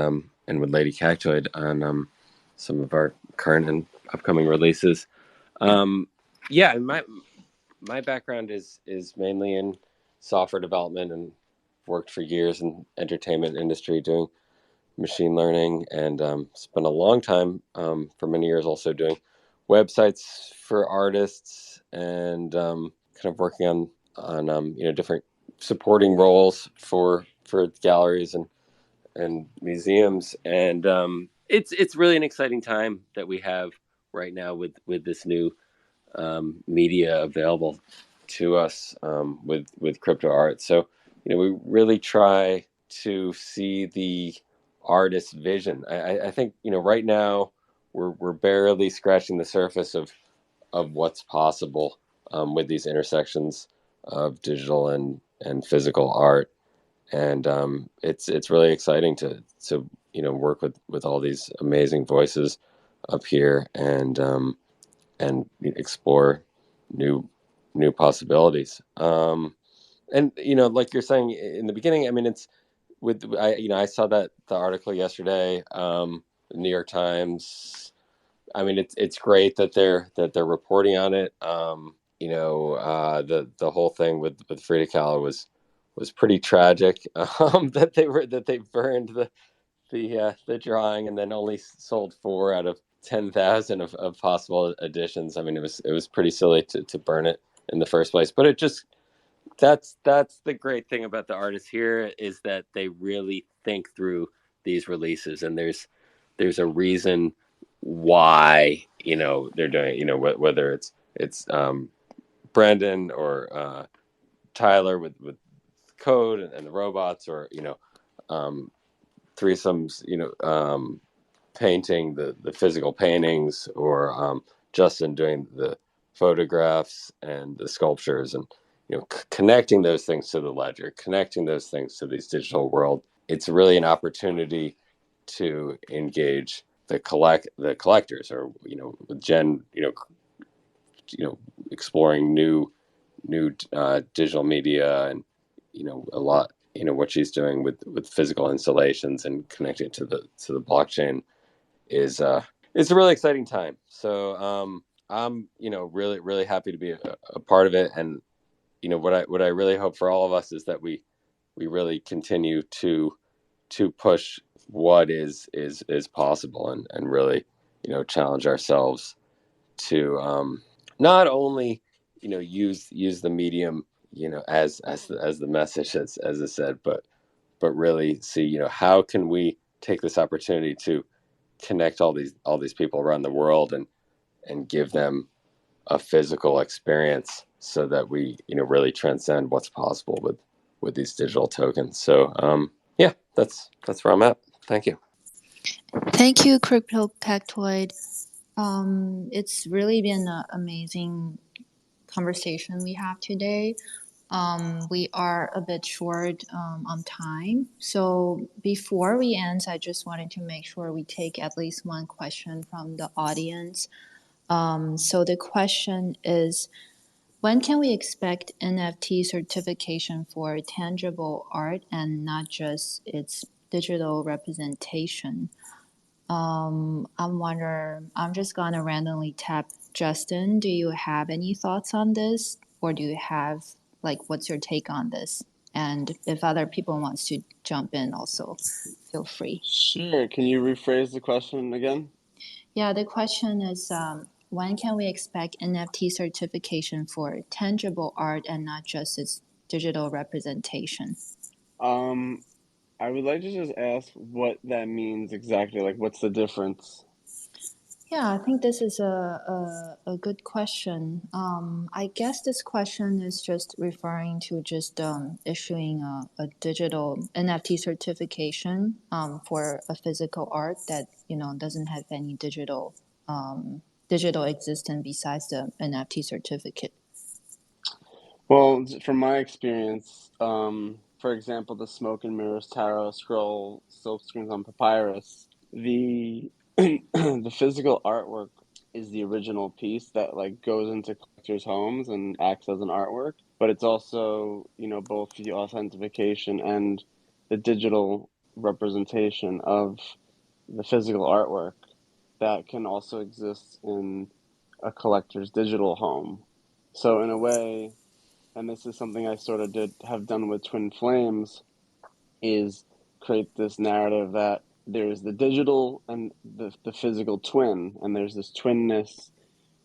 with Lady Cactoid on some of our current and upcoming releases. My background is mainly in software development, and worked for years in entertainment industry doing machine learning, and spent a long time for many years also doing websites for artists, and kind of working on different supporting roles for galleries and museums, and it's really an exciting time that we have right now with this new media available to us with crypto art. So we really try to see the artist's vision. I think right now we're barely scratching the surface of what's possible with these intersections of digital and physical art, and it's really exciting to work with all these amazing voices up here, and explore new possibilities. And like you're saying in the beginning, I mean, it's I saw that the article yesterday, the New York Times. I mean, it's great that they're reporting on it. The whole thing with Frida Kahlo was pretty tragic. That they burned the drawing and then only sold 4 out of 10,000 of possible editions. I mean, it was pretty silly to burn it in the first place. But it just that's the great thing about the artists here, is that they really think through these releases, and there's a reason why they're doing it. Whether it's Brandon or Tyler with code and the robots, or Threesomes painting the physical paintings, or Justin doing the photographs and the sculptures, and connecting those things to the ledger, connecting those things to these digital world. It's really an opportunity to engage the collectors, or with Jen, exploring new digital media, and a lot what she's doing with physical installations and connecting it to the blockchain is it's a really exciting time. So I'm really, really happy to be a part of it, and what I really hope for all of us is that we really continue to push what is possible, and really challenge ourselves to not only use the medium as the message as I said, but really see how can we take this opportunity to connect all these people around the world, and give them a physical experience, so that we really transcend what's possible with these digital tokens. So that's where I'm at. Thank you. Thank you, Crypto Cactoid. It's really been an amazing conversation we have today. We are a bit short on time. So before we end, I just wanted to make sure we take at least one question from the audience. So the question is, when can we expect NFT certification for tangible art and not just its digital representation? I'm just gonna randomly tap Justin. Do you have any thoughts on this, or do you have what's your take on this? And if other people wants to jump in, also feel free. Sure. Can you rephrase the question again? Yeah, the question is, when can we expect NFT certification for tangible art and not just its digital representation? I would like to just ask what that means exactly. Like, what's the difference? Yeah, I think this is a good question. I guess this question is just referring to just issuing a digital NFT certification for a physical art that doesn't have any digital existence besides the NFT certificate. Well, from my experience, for example, the Smoke and Mirrors Tarot Scroll Silkscreens on Papyrus, the the physical artwork is the original piece that like goes into collectors' homes and acts as an artwork, but it's also, both the authentication and the digital representation of the physical artwork that can also exist in a collector's digital home. So in a way, and this is something I sort of have done with Twin Flames, is create this narrative that there's the digital and the physical twin, and there's this twinness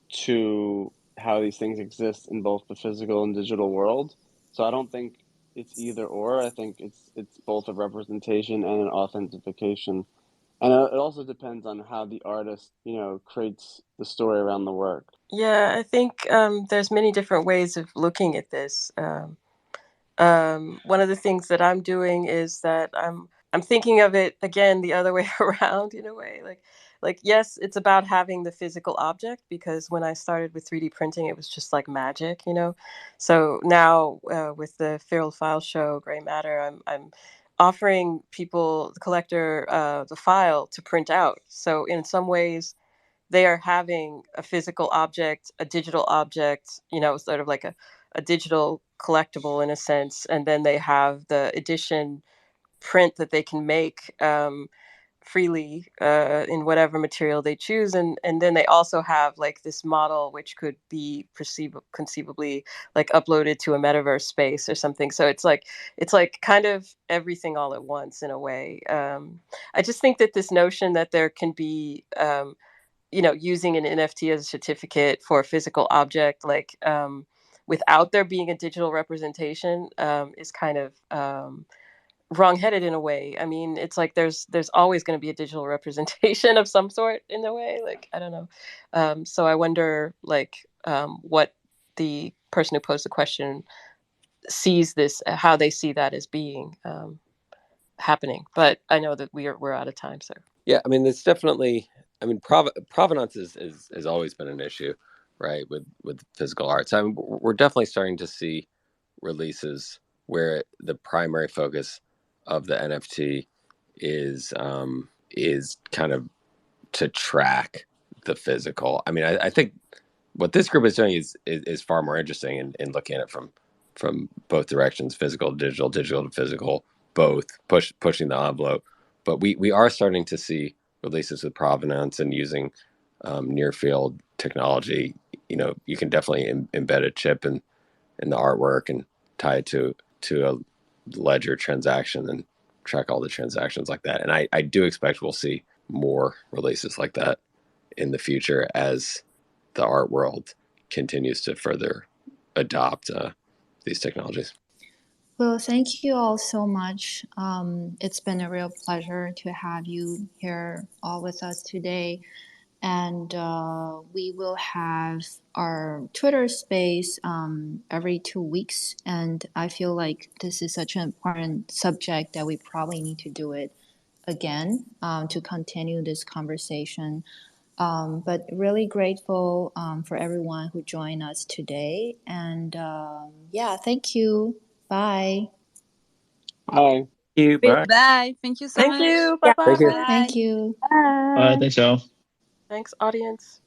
to how these things exist in both the physical and digital world. So I don't think it's either or. I think it's both a representation and an authentication. And it also depends on how the artist, creates the story around the work. Yeah, I think there's many different ways of looking at this. One of the things that I'm doing is that I'm thinking of it again the other way around in a way. Like yes, it's about having the physical object, because when I started with 3D printing, it was just like magic, So now with the Feral File show, Gray Matter, I'm offering people, the collector, the file to print out. So in some ways, they are having a physical object, a digital object, sort of like a digital collectible in a sense, and then they have the edition print that they can make freely in whatever material they choose, and then they also have like this model which could be conceivably like uploaded to a metaverse space or something. So it's like kind of everything all at once in a way. I just think that this notion that there can be using an NFT as a certificate for a physical object, like without there being a digital representation, is kind of wrongheaded in a way. I mean, it's like there's always going to be a digital representation of some sort in a way. Like, I don't know. So I wonder, like, what the person who posed the question sees this, how they see that as being happening. But I know that we're out of time, so. Yeah, I mean, it's definitely. I mean, provenance has always been an issue, right? With physical art. So I mean, we're definitely starting to see releases where the primary focus of the NFT is kind of to track the physical. I mean, I think what this group is doing is far more interesting in looking at it from both directions: physical, digital to physical, both pushing the envelope. But we are starting to see releases with provenance and using near field technology. You can definitely embed a chip in the artwork and tie it to a ledger transaction and track all the transactions like that. And I do expect we'll see more releases like that in the future as the art world continues to further adopt these technologies. Well, thank you all so much. It's been a real pleasure to have you here all with us today. And we will have our Twitter space every 2 weeks. And I feel like this is such an important subject that we probably need to do it again to continue this conversation. But really grateful for everyone who joined us today. And thank you. Bye. Hi. Bye. Bye. Thank you so Thank much. you. Yeah. Bye-bye. Thank you. Bye. Thank you. Thanks, y'all. Thanks, audience.